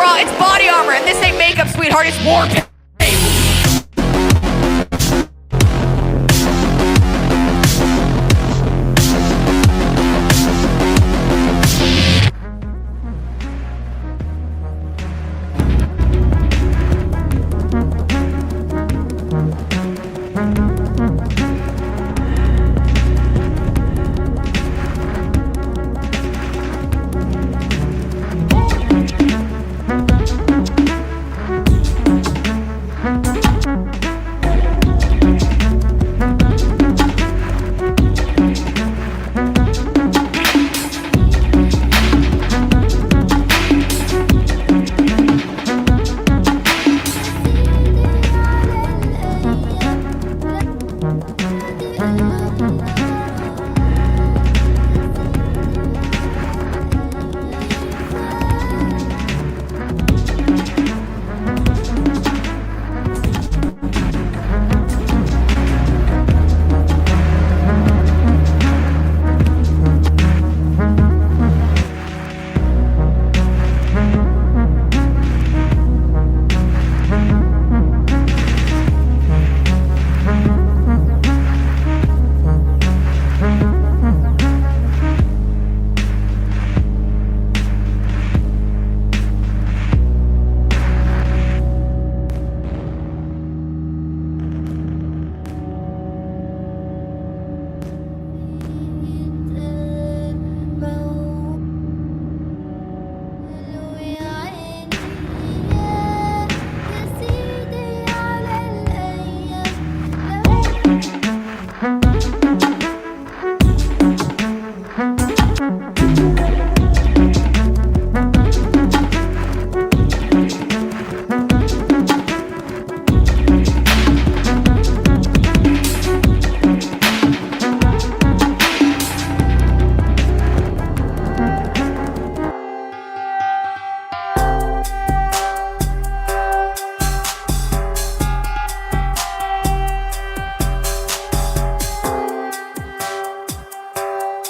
all, it's body armor, and this ain't makeup, sweetheart, it's warpaint.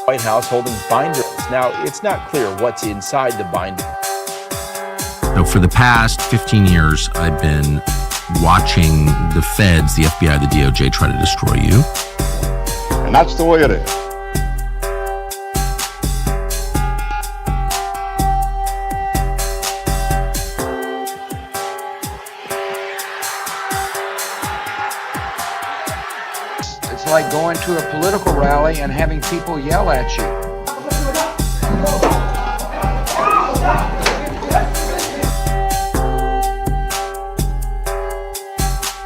White House holding binders. Now, it's not clear what's inside the binder. So for the past 15 years, I've been watching the feds, the FBI, the DOJ try to destroy you. And that's the way it is. It's like going to a political rally and having people yell at you.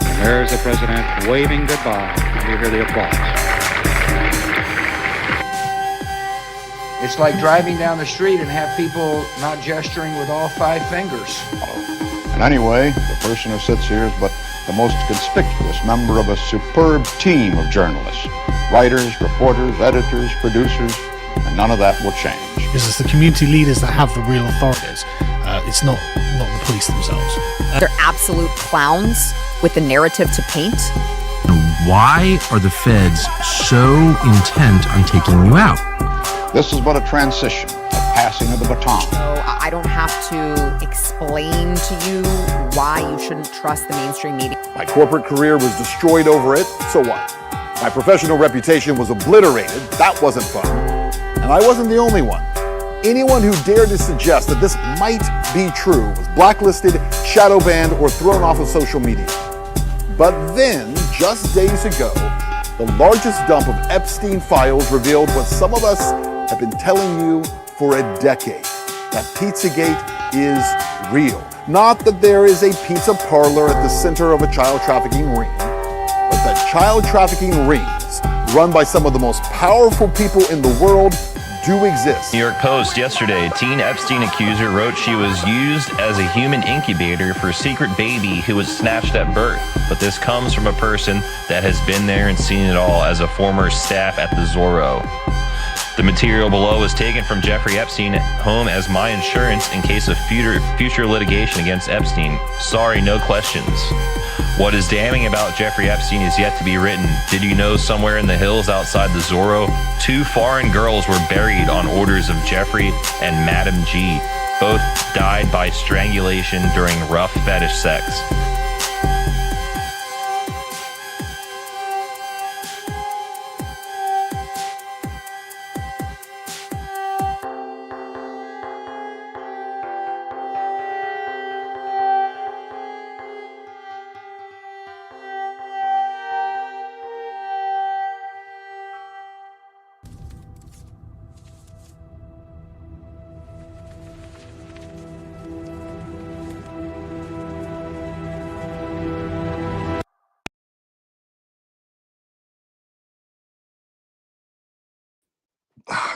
And there's the president waving goodbye. And you hear the applause. It's like driving down the street and have people not gesturing with all 5 fingers. And anyway, the person who sits here is but the most conspicuous member of a superb team of journalists. Writers, reporters, editors, producers, and none of that will change. Because it's the community leaders that have the real authorities. It's not the police themselves. They're absolute clowns with the narrative to paint. Why are the feds so intent on taking you out? This is but a transition, a passing of the baton. So I don't have to explain to you why you shouldn't trust the mainstream media. My corporate career was destroyed over it, so what? My professional reputation was obliterated, that wasn't fun. And I wasn't the only one. Anyone who dared to suggest that this might be true was blacklisted, shadow banned, or thrown off of social media. But then, just days ago, the largest dump of Epstein files revealed what some of us have been telling you for a decade, that Pizzagate is real. Not that there is a pizza parlor at the center of a child trafficking ring, but that child trafficking rings, run by some of the most powerful people in the world, do exist. New York Post yesterday, teen Epstein accuser wrote she was used as a human incubator for a secret baby who was snatched at birth. But this comes from a person that has been there and seen it all as a former staff at the Zorro. The material below was taken from Jeffrey Epstein home as my insurance in case of future litigation against Epstein. Sorry, no questions. What is damning about Jeffrey Epstein is yet to be written. Did you know somewhere in the hills outside the Zorro, 2 foreign girls were buried on orders of Jeffrey and Madam G Both died by strangulation during rough fetish sex.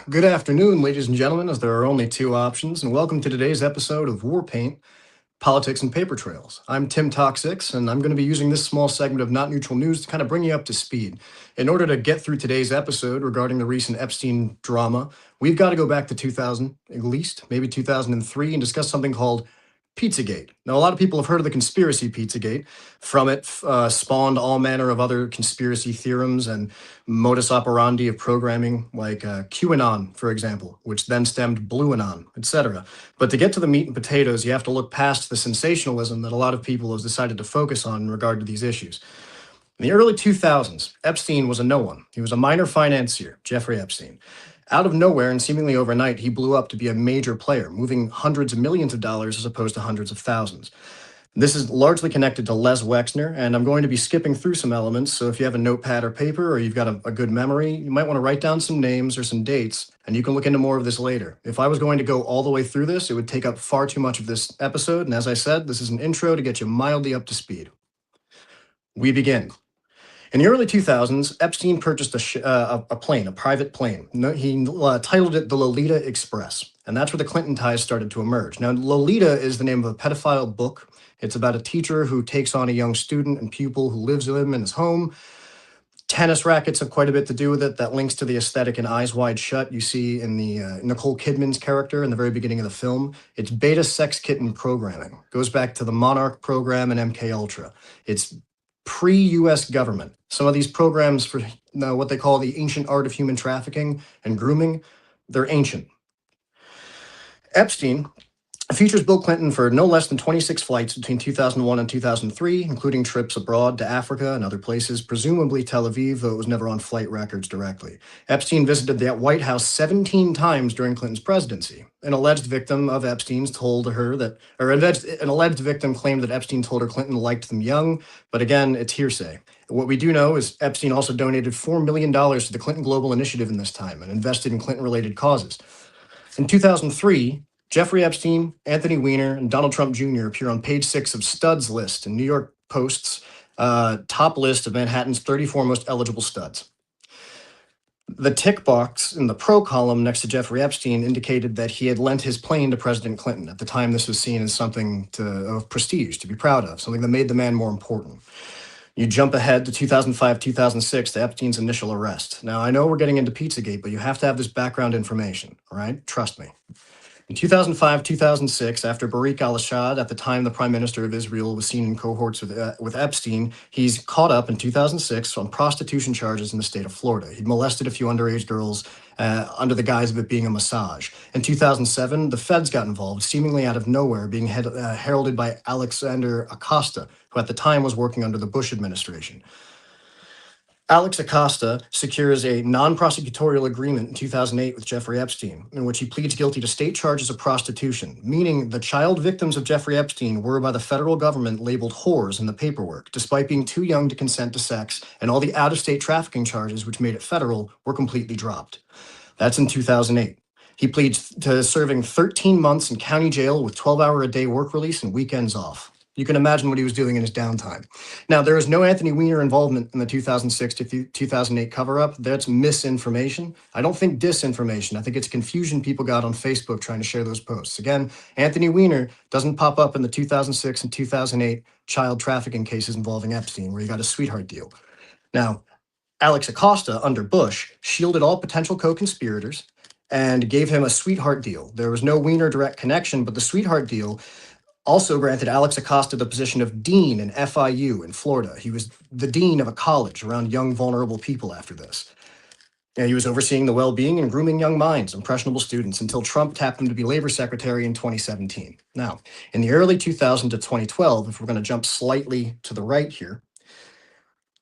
Good afternoon, ladies and gentlemen, as there are only two options, and welcome to today's episode of War Paint, Politics and Paper Trails. I'm Tim Talk6, and I'm going to be using this small segment of Not Neutral News to kind of bring you up to speed. In order to get through today's episode regarding the recent Epstein drama, we've got to go back to 2000, at least, maybe 2003, and discuss something called Pizzagate. Now, a lot of people have heard of the conspiracy Pizzagate. From it spawned all manner of other conspiracy theorems and modus operandi of programming, like QAnon, for example, which then stemmed BlueAnon, etc. But to get to the meat and potatoes, you have to look past the sensationalism that a lot of people have decided to focus on in regard to these issues. In the early 2000s, Epstein was a no one. He was a minor financier, Jeffrey Epstein. Out of nowhere and seemingly overnight, he blew up to be a major player, moving hundreds of millions of dollars as opposed to hundreds of thousands. This is largely connected to Les Wexner, and I'm going to be skipping through some elements, so if you have a notepad or paper or you've got a good memory, you might want to write down some names or some dates, and you can look into more of this later. If I was going to go all the way through this, it would take up far too much of this episode, and as I said, this is an intro to get you mildly up to speed. We begin. In the early 2000s, Epstein purchased a plane, a private plane. He titled it the Lolita Express, and that's where the Clinton ties started to emerge. Now, Lolita is the name of a pedophile book. It's about a teacher who takes on a young student and pupil who lives with him in his home. Tennis rackets have quite a bit to do with it. That links to the aesthetic in Eyes Wide Shut you see in the Nicole Kidman's character in the very beginning of the film. It's beta sex kitten programming. Goes back to the Monarch program and MK Ultra. It's pre-US government. Some of these programs for what they call the ancient art of human trafficking and grooming, they're ancient. Epstein features Bill Clinton for no less than 26 flights between 2001 and 2003, including trips abroad to Africa and other places, presumably Tel Aviv, though it was never on flight records directly. Epstein visited the White House 17 times during Clinton's presidency. An alleged victim of Epstein's told her that, or an alleged victim claimed that Epstein told her Clinton liked them young, but again, it's hearsay. What we do know is Epstein also donated $4 million to the Clinton Global Initiative in this time and invested in Clinton-related causes. In 2003, Jeffrey Epstein, Anthony Weiner, and Donald Trump Jr. appear on page 6 of Studs list in New York Post's top list of Manhattan's 34 most eligible studs. The tick box in the pro column next to Jeffrey Epstein indicated that he had lent his plane to President Clinton. At the time, this was seen as something of prestige, to be proud of, something that made the man more important. You jump ahead to 2005-2006 to Epstein's initial arrest. Now, I know we're getting into Pizzagate, but you have to have this background information, all right? Trust me. In 2005-2006, after Bariq al-Assad, at the time the Prime Minister of Israel, was seen in cohorts with Epstein, he's caught up in 2006 on prostitution charges in the state of Florida. He'd molested a few underage girls under the guise of it being a massage. In 2007, the feds got involved, seemingly out of nowhere, being heralded by Alexander Acosta, who at the time was working under the Bush administration. Alex Acosta secures a non-prosecutorial agreement in 2008 with Jeffrey Epstein, in which he pleads guilty to state charges of prostitution, meaning the child victims of Jeffrey Epstein were by the federal government labeled whores in the paperwork, despite being too young to consent to sex, and all the out-of-state trafficking charges, which made it federal, were completely dropped. That's in 2008. He pleads to serving 13 months in county jail with 12-hour-a-day work release and weekends off. You can imagine what he was doing in his downtime. Now, there is no Anthony Weiner involvement in the 2006 to 2008 cover-up. That's misinformation. I don't think disinformation. I think it's confusion people got on Facebook trying to share those posts. Again, Anthony Weiner doesn't pop up in the 2006 and 2008 child trafficking cases involving Epstein, where he got a sweetheart deal. Now, Alex Acosta, under Bush, shielded all potential co-conspirators and gave him a sweetheart deal. There was no Weiner direct connection, but the sweetheart deal also granted Alex Acosta the position of dean in FIU in Florida. He was the dean of a college around young, vulnerable people after this. He was overseeing the well-being and grooming young minds, impressionable students, until Trump tapped him to be labor secretary in 2017. Now, in the early 2000 to 2012, if we're going to jump slightly to the right here,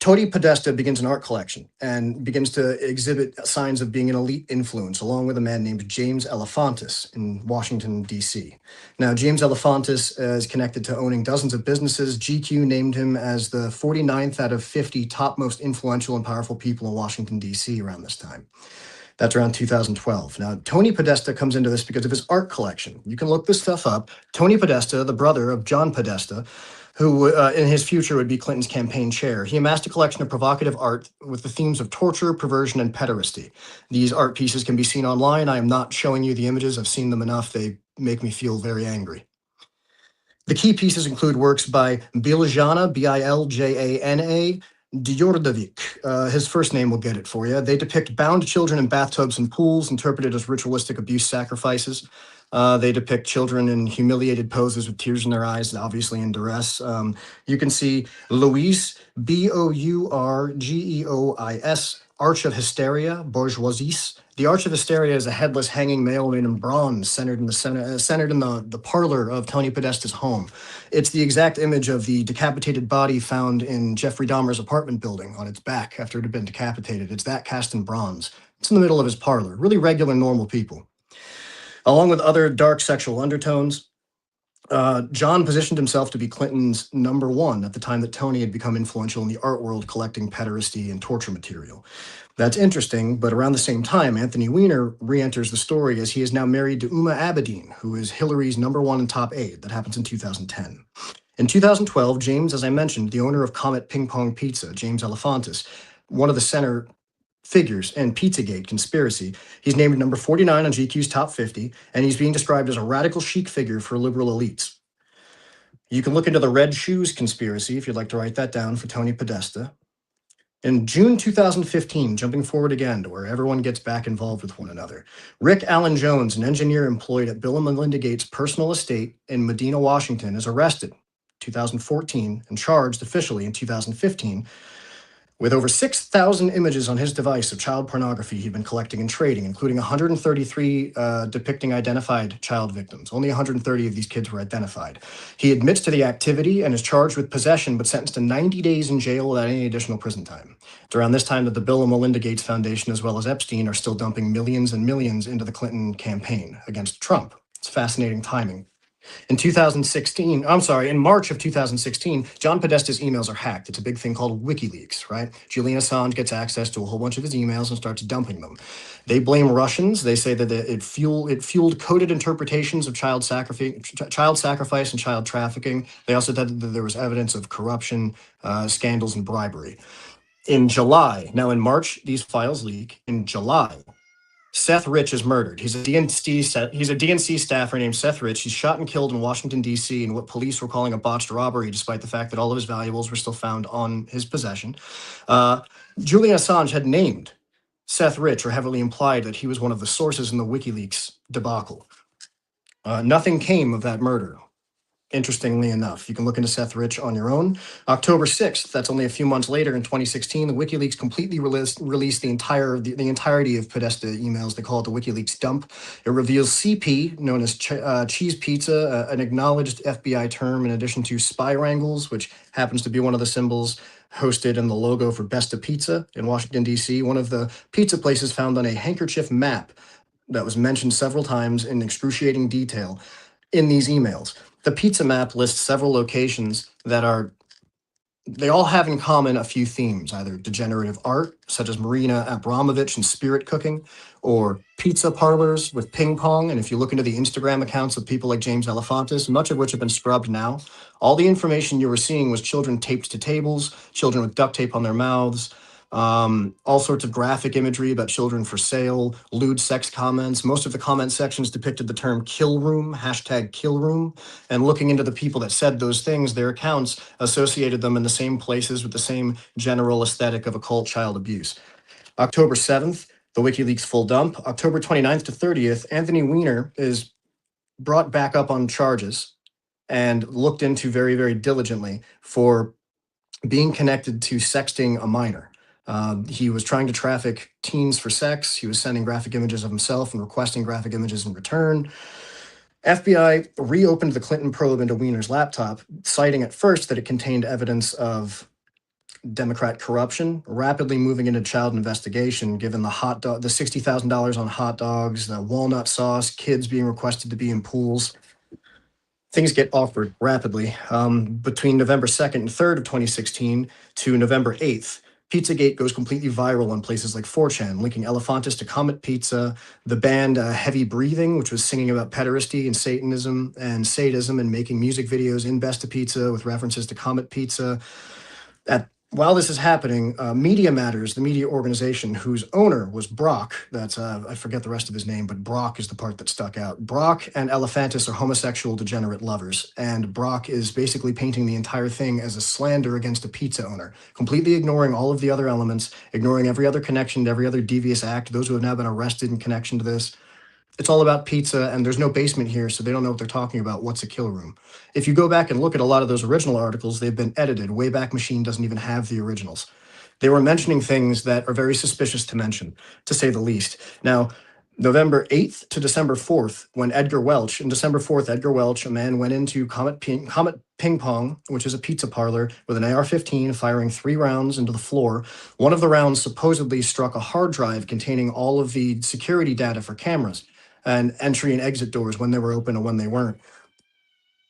Tony Podesta begins an art collection and begins to exhibit signs of being an elite influence, along with a man named James Elefantis in Washington, D.C. Now, James Elefantis is connected to owning dozens of businesses. GQ named him as the 49th out of 50 top most influential and powerful people in Washington, D.C. around this time. That's around 2012. Now, Tony Podesta comes into this because of his art collection. You can look this stuff up. Tony Podesta, the brother of John Podesta, who in his future would be Clinton's campaign chair. He amassed a collection of provocative art with the themes of torture, perversion, and pederasty. These art pieces can be seen online. I am not showing you the images. I've seen them enough. They make me feel very angry. The key pieces include works by Biljana, Biljana, Djordjevic. His first name will get it for you. They depict bound children in bathtubs and pools, interpreted as ritualistic abuse sacrifices. They depict children in humiliated poses with tears in their eyes, obviously in duress. You can see Louis, Bourgeois, Arch of Hysteria, Bourgeoisie. The Arch of Hysteria is a headless hanging male made in bronze, centered in the parlor of Tony Podesta's home. It's the exact image of the decapitated body found in Jeffrey Dahmer's apartment building on its back after it had been decapitated. It's that cast in bronze. It's in the middle of his parlor. Really regular, normal people. Along with other dark sexual undertones, John positioned himself to be Clinton's number one at the time that Tony had become influential in the art world, collecting pederasty and torture material. That's interesting, but around the same time, Anthony Weiner re-enters the story as he is now married to Uma Abedin, who is Hillary's number one and top aide. That happens in 2010. In 2012, James, as I mentioned, the owner of Comet Ping Pong Pizza, James Elefantis, one of the center figures in Pizzagate conspiracy. He's named number 49 on GQ's top 50, and he's being described as a radical chic figure for liberal elites. You can look into the Red Shoes conspiracy if you'd like to write that down for Tony Podesta. In June 2015, jumping forward again to where everyone gets back involved with one another, Rick Allen Jones, an engineer employed at Bill and Melinda Gates' personal estate in Medina, Washington, is arrested in 2014 and charged officially in 2015 with over 6,000 images on his device of child pornography he'd been collecting and trading, including 133 depicting identified child victims. Only 130 of these kids were identified. He admits to the activity and is charged with possession, but sentenced to 90 days in jail without any additional prison time. It's around this time that the Bill and Melinda Gates Foundation, as well as Epstein, are still dumping millions and millions into the Clinton campaign against Trump. It's fascinating timing. In March of 2016, John Podesta's emails are hacked. It's a big thing called WikiLeaks, right? Julian Assange gets access to a whole bunch of his emails and starts dumping them. They blame Russians. They say that it fueled coded interpretations of child sacrifice and child trafficking. They also said that there was evidence of corruption, scandals, and bribery. In July, now in March, these files leak. In July, Seth Rich is murdered. He's a DNC staffer named Seth Rich. He's shot and killed in Washington, D.C. in what police were calling a botched robbery, despite the fact that all of his valuables were still found on his possession. Julian Assange had named Seth Rich, or heavily implied that he was one of the sources in the WikiLeaks debacle. Nothing came of that murder. Interestingly enough, you can look into Seth Rich on your own. October 6th, that's only a few months later in 2016, the WikiLeaks completely released the entirety of Podesta emails. They call it the WikiLeaks dump. It reveals CP, known as cheese pizza, an acknowledged FBI term in addition to spy wrangles, which happens to be one of the symbols hosted in the logo for Besta Pizza in Washington, D.C., one of the pizza places found on a handkerchief map that was mentioned several times in excruciating detail in these emails. The pizza map lists several locations they all have in common a few themes, either degenerative art, such as Marina Abramovich and spirit cooking, or pizza parlors with ping pong. And if you look into the Instagram accounts of people like James Elefantis, much of which have been scrubbed now, all the information you were seeing was children taped to tables, children with duct tape on their mouths, all sorts of graphic imagery about children for sale, lewd sex comments. Most of the comment sections depicted the term kill room, #kill room, and looking into the people that said those things, their accounts associated them in the same places with the same general aesthetic of occult child abuse. October 7th, the WikiLeaks full dump. October 29th to 30th, Anthony Weiner is brought back up on charges and looked into very, very diligently for being connected to sexting a minor. He was trying to traffic teens for sex. He was sending graphic images of himself and requesting graphic images in return. FBI reopened the Clinton probe into Weiner's laptop, citing at first that it contained evidence of Democrat corruption, rapidly moving into child investigation, given the the $60,000 on hot dogs, the walnut sauce, kids being requested to be in pools. Things get awkward rapidly. Between November 2nd and 3rd of 2016 to November 8th, Pizzagate goes completely viral on places like 4chan, linking Elefantis to Comet Pizza, the band Heavy Breathing, which was singing about pederasty and Satanism and sadism and making music videos in Besta Pizza with references to Comet Pizza. While this is happening, Media Matters, the media organization whose owner was Brock, that's, I forget the rest of his name, but Brock is the part that stuck out. Brock and Elefantis are homosexual degenerate lovers, and Brock is basically painting the entire thing as a slander against a pizza owner, completely ignoring all of the other elements, ignoring every other connection to every other devious act, those who have now been arrested in connection to this. It's all about pizza, and there's no basement here, so they don't know what they're talking about. What's a kill room? If you go back and look at a lot of those original articles, they've been edited. Wayback Machine doesn't even have the originals. They were mentioning things that are very suspicious to mention, to say the least. Now, November 8th to December 4th, when Edgar Welch, and December 4th, Edgar Welch, a man went into Comet Ping Pong, which is a pizza parlor, with an AR-15, firing 3 rounds into the floor. One of the rounds supposedly struck a hard drive containing all of the security data for cameras and entry and exit doors when they were open and when they weren't.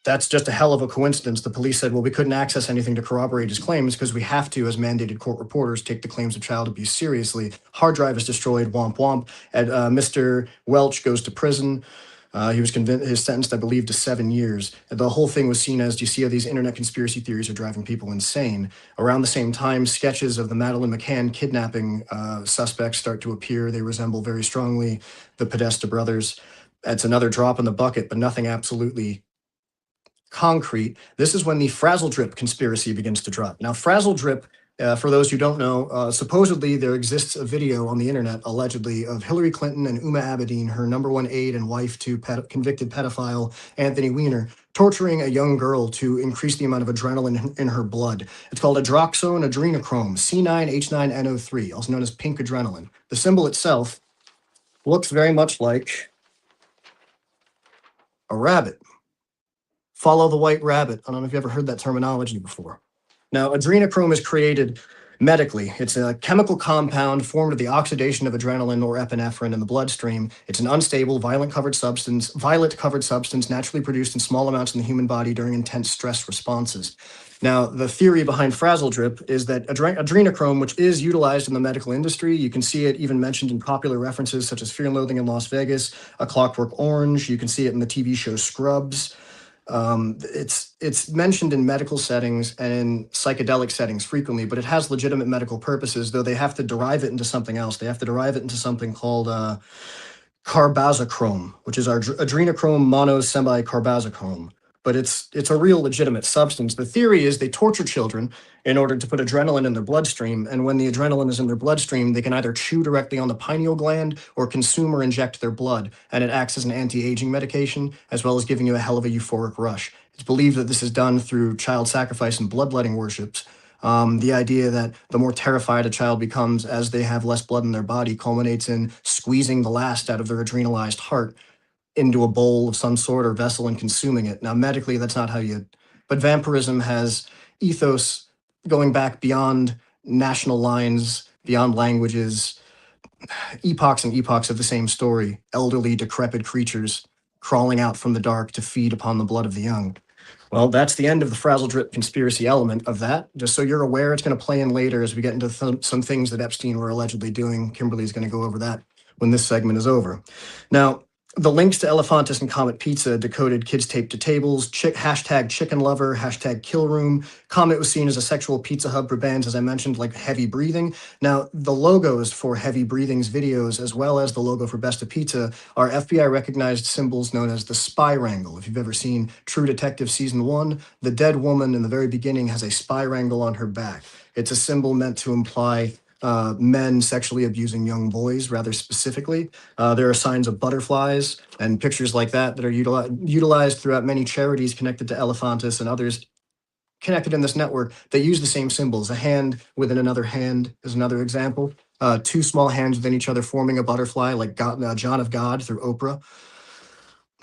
That's just a hell of a coincidence. The police said, well, we couldn't access anything to corroborate his claims because we have to, as mandated court reporters, take the claims of child abuse seriously. Hard drive is destroyed, womp womp. And Mr. Welch goes to prison. He was sentenced, I believe, to 7 years. The whole thing was seen as, do you see how these internet conspiracy theories are driving people insane? Around the same time, sketches of the Madeleine McCann kidnapping suspects start to appear. They resemble very strongly the Podesta brothers. It's another drop in the bucket, but nothing absolutely concrete. This is when the Frazzle Drip conspiracy begins to drop. Now, Frazzle Drip, for those who don't know, supposedly there exists a video on the internet, allegedly, of Hillary Clinton and Uma Abedin, her #1 aide and wife to convicted pedophile Anthony Weiner, torturing a young girl to increase the amount of adrenaline in her blood. It's called adroxone adrenochrome, C9H9NO3, also known as pink adrenaline. The symbol itself looks very much like a rabbit. Follow the white rabbit. I don't know if you ever heard that terminology before. Now, adrenochrome is created medically. It's a chemical compound formed of the oxidation of adrenaline or epinephrine in the bloodstream. It's an unstable, violet covered substance naturally produced in small amounts in the human body during intense stress responses. Now, the theory behind Frazzle Drip is that adrenochrome, which is utilized in the medical industry, you can see it even mentioned in popular references such as Fear and Loathing in Las Vegas, A Clockwork Orange. You can see it in the TV show Scrubs. It's mentioned in medical settings and in psychedelic settings frequently, but it has legitimate medical purposes, though they have to derive it into something else. They have to derive it into something called carbazochrome, which is our adrenochrome monosemi-carbazochrome. But it's a real legitimate substance. The theory is they torture children in order to put adrenaline in their bloodstream, and when the adrenaline is in their bloodstream, they can either chew directly on the pineal gland or consume or inject their blood, and it acts as an anti-aging medication, as well as giving you a hell of a euphoric rush. It's believed that this is done through child sacrifice and bloodletting worships. The idea that the more terrified a child becomes as they have less blood in their body culminates in squeezing the last out of their adrenalized heart into a bowl of some sort or vessel and consuming it. Now, medically, that's not how but vampirism has ethos going back beyond national lines, beyond languages, epochs and epochs of the same story, elderly, decrepit creatures crawling out from the dark to feed upon the blood of the young. Well, that's the end of the Frazzle Drip conspiracy element of that. Just so you're aware, it's going to play in later as we get into some things that Epstein were allegedly doing. Kimberly's going to go over that when this segment is over. Now, the links to Elefantis and Comet Pizza decoded kids taped to tables, hashtag chicken lover, hashtag kill room. Comet was seen as a sexual pizza hub for bands, as I mentioned, like Heavy Breathing. Now, the logos for Heavy Breathing's videos, as well as the logo for Besta Pizza, are FBI-recognized symbols known as the spy wrangle. If you've ever seen True Detective Season 1, the dead woman in the very beginning has a spy wrangle on her back. It's a symbol meant to imply men sexually abusing young boys, rather specifically. There are signs of butterflies and pictures like that that are utilized throughout many charities connected to Elefantis and others connected in this network that use the same symbols. A hand within another hand is another example. Two small hands within each other forming a butterfly, like John of God through Oprah.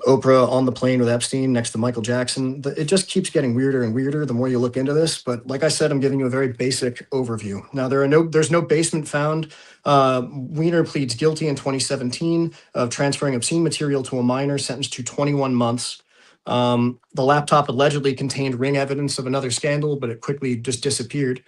Oprah on the plane with Epstein next to Michael Jackson. It just keeps getting weirder and weirder the more you look into this. But like I said, I'm giving you a very basic overview. Now, there's no basement found. Weiner pleads guilty in 2017 of transferring obscene material to a minor, sentenced to 21 months. The laptop allegedly contained ring evidence of another scandal, but it quickly just disappeared.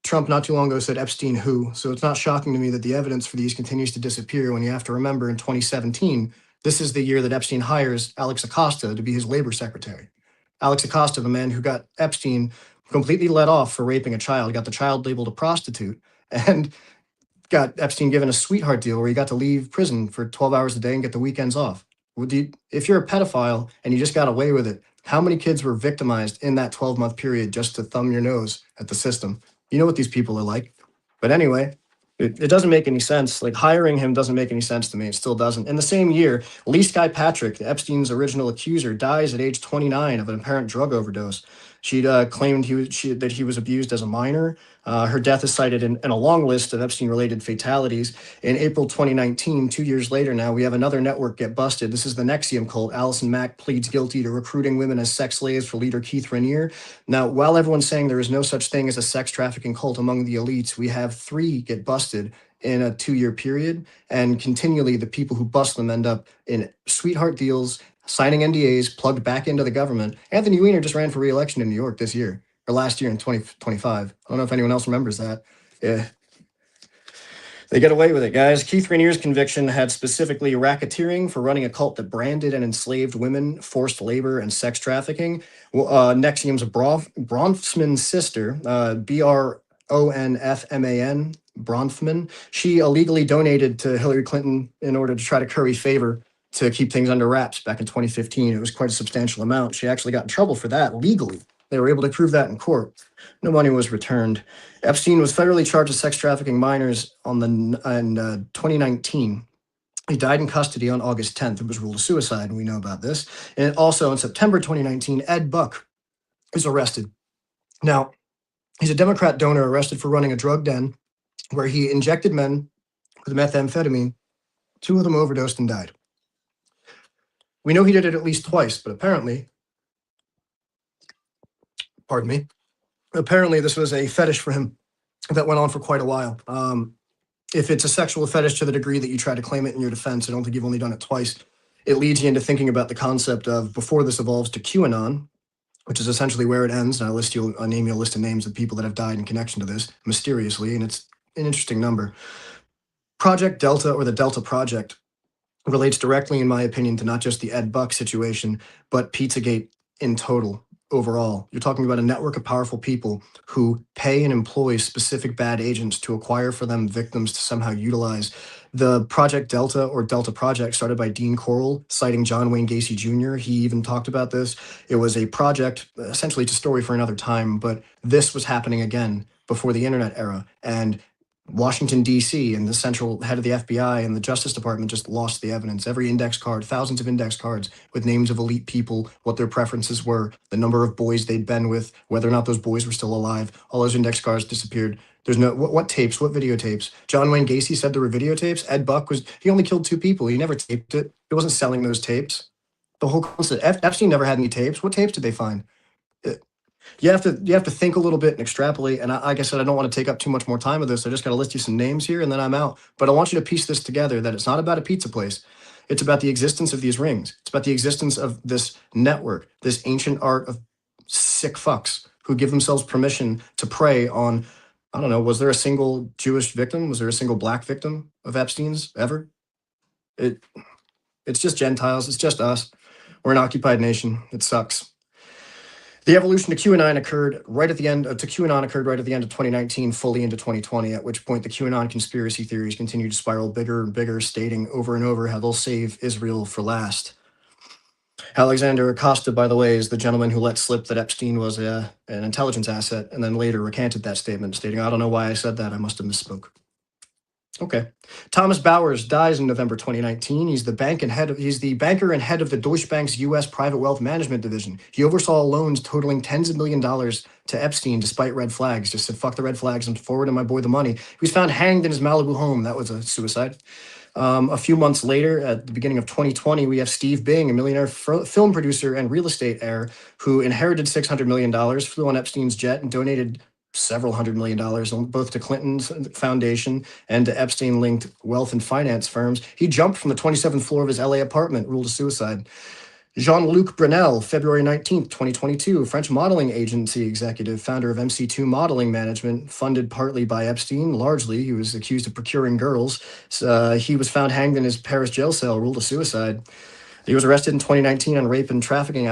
Trump not too long ago said Epstein who, so it's not shocking to me that the evidence for these continues to disappear when you have to remember in 2017, this is the year that Epstein hires Alex Acosta to be his labor secretary. Alex Acosta, the man who got Epstein completely let off for raping a child, got the child labeled a prostitute, and got Epstein given a sweetheart deal where he got to leave prison for 12 hours a day and get the weekends off. If you're a pedophile and you just got away with it, how many kids were victimized in that 12-month period just to thumb your nose at the system? You know what these people are like. But anyway, it doesn't make any sense. Like, hiring him doesn't make any sense to me. It still doesn't. In the same year, Lee Skye Patrick, Epstein's original accuser, dies at age 29 of an apparent drug overdose. She'd claimed that he was abused as a minor. Her death is cited in a long list of Epstein-related fatalities. In April 2019, 2 years later now, we have another network get busted. This is the NXIVM cult. Allison Mack pleads guilty to recruiting women as sex slaves for leader Keith Raniere. Now, while everyone's saying there is no such thing as a sex trafficking cult among the elites, we have 3 get busted in a 2-year period, and continually the people who bust them end up in sweetheart deals, signing NDAs, plugged back into the government. Anthony Weiner just ran for re-election in New York this year, or last year in 2025. I don't know if anyone else remembers that. Yeah. They get away with it, guys. Keith Raniere's conviction had specifically racketeering for running a cult that branded and enslaved women, forced labor, and sex trafficking. NXIVM's Bronfman's sister, Bronfman, Bronfman, she illegally donated to Hillary Clinton in order to try to curry favor to keep things under wraps back in 2015. It was quite a substantial amount. She actually got in trouble for that legally. They were able to prove that in court. No money was returned. Epstein was federally charged with sex trafficking minors in 2019. He died in custody on August 10th. It was ruled a suicide, and we know about this. And also in September 2019, Ed Buck is arrested. Now, he's a Democrat donor arrested for running a drug den where he injected men with methamphetamine. 2 of them overdosed and died. We know he did it at least twice, but apparently, apparently this was a fetish for him that went on for quite a while. If it's a sexual fetish to the degree that you try to claim it in your defense, I don't think you've only done it twice. It leads you into thinking about the concept of, before this evolves to QAnon, which is essentially where it ends. And I'll name you a list of names of people that have died in connection to this mysteriously, and it's an interesting number. Project Delta, or the Delta Project, relates directly, in my opinion, to not just the Ed Buck situation, but Pizzagate in total. Overall, you're talking about a network of powerful people who pay and employ specific bad agents to acquire for them victims to somehow utilize. The Project Delta, or Delta Project, started by Dean Corll, citing John Wayne Gacy Jr. He even talked about this. It was a project, essentially it's a story for another time, but this was happening again before the internet era. And Washington, D.C., and the central head of the FBI and the Justice Department just lost the evidence. Every index card, thousands of index cards with names of elite people, what their preferences were, the number of boys they'd been with, whether or not those boys were still alive. All those index cards disappeared. There's no, what tapes, what videotapes? John Wayne Gacy said there were videotapes. Ed Buck he only killed 2 people. He never taped it. He wasn't selling those tapes. The whole concept, Epstein never had any tapes. What tapes did they find? You have to think a little bit and extrapolate. And like I said, I don't want to take up too much more time with this. I just got to list you some names here and then I'm out. But I want you to piece this together, that it's not about a pizza place. It's about the existence of these rings. It's about the existence of this network, this ancient art of sick fucks who give themselves permission to prey on, I don't know, was there a single Jewish victim? Was there a single black victim of Epstein's ever? It's just Gentiles. It's just us. We're an occupied nation. It sucks. The evolution to QAnon occurred right at the end of 2019, fully into 2020, at which point the QAnon conspiracy theories continued to spiral bigger and bigger, stating over and over how they'll save Israel for last. Alexander Acosta, by the way, is the gentleman who let slip that Epstein was an intelligence asset, and then later recanted that statement, stating, I don't know why I said that, I must have misspoke. Okay. Thomas Bowers dies in November 2019. He's the banker and head of the Deutsche Bank's U.S. private wealth management division. He oversaw loans totaling tens of millions of dollars to Epstein despite red flags. Just said, fuck the red flags, I'm forwarding my boy the money. He was found hanged in his Malibu home. That was a suicide. A few months later, at the beginning of 2020, we have Steve Bing, a millionaire film producer and real estate heir who inherited $600 million, flew on Epstein's jet, and donated several $100 million, both to Clinton's foundation and to Epstein-linked wealth and finance firms. He jumped from the 27th floor of his LA apartment, ruled a suicide. Jean-Luc Brunel, February 19th, 2022, French modeling agency executive, founder of MC2 Modeling Management, funded partly by Epstein, largely. He was accused of procuring girls. He was found hanged in his Paris jail cell, ruled a suicide. He was arrested in 2019 on rape and trafficking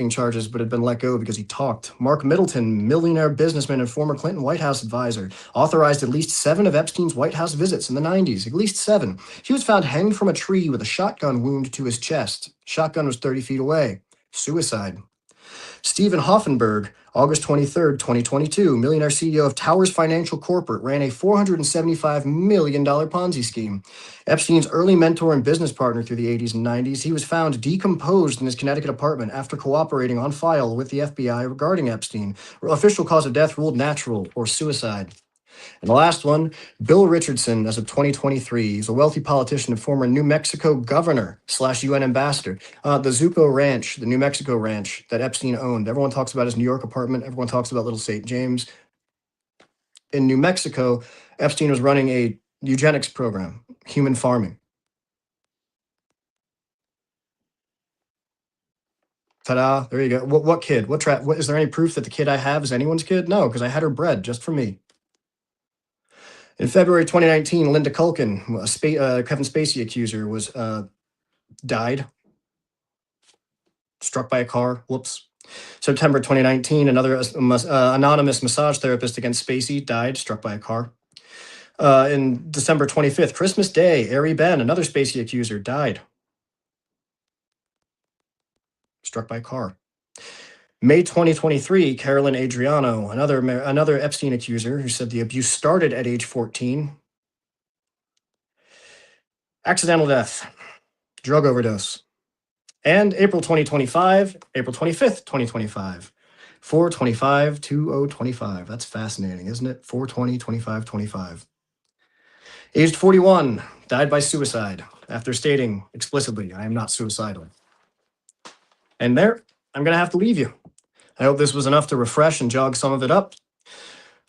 charges, but had been let go because he talked. Mark Middleton, millionaire businessman and former Clinton White House advisor, authorized at least 7 of Epstein's White House visits in the 90s, at least 7. He was found hanged from a tree with a shotgun wound to his chest. Shotgun was 30 feet away. Suicide. Stephen Hoffenberg, August 23rd, 2022, millionaire CEO of Towers Financial Corporate, ran a $475 million Ponzi scheme. Epstein's early mentor and business partner through the 80s and 90s, he was found decomposed in his Connecticut apartment after cooperating on file with the FBI regarding Epstein. Official cause of death ruled natural or suicide. And the last one, Bill Richardson, as of 2023. He's a wealthy politician and former New Mexico governor / UN ambassador. The Zucco Ranch, the New Mexico ranch that Epstein owned. Everyone talks about his New York apartment. Everyone talks about Little St. James. In New Mexico, Epstein was running a eugenics program, human farming. Ta-da, there you go. What kid? What is there any proof that the kid I have is anyone's kid? No, because I had her bred just for me. In February 2019, Linda Culkin, Kevin Spacey accuser, was died, struck by a car. Whoops. September 2019, another anonymous massage therapist against Spacey died, struck by a car. In December 25th, Christmas Day, Ari Ben, another Spacey accuser, died, struck by a car. May 2023, Carolyn Adriano, another Epstein accuser who said the abuse started at age 14. Accidental death, drug overdose. And April 2025, April 25th, 2025, 4/25/2025. That's fascinating, isn't it? 4/20/25/25. Aged 41, died by suicide after stating explicitly, I am not suicidal. And there, I'm going to have to leave you. I hope this was enough to refresh and jog some of it up.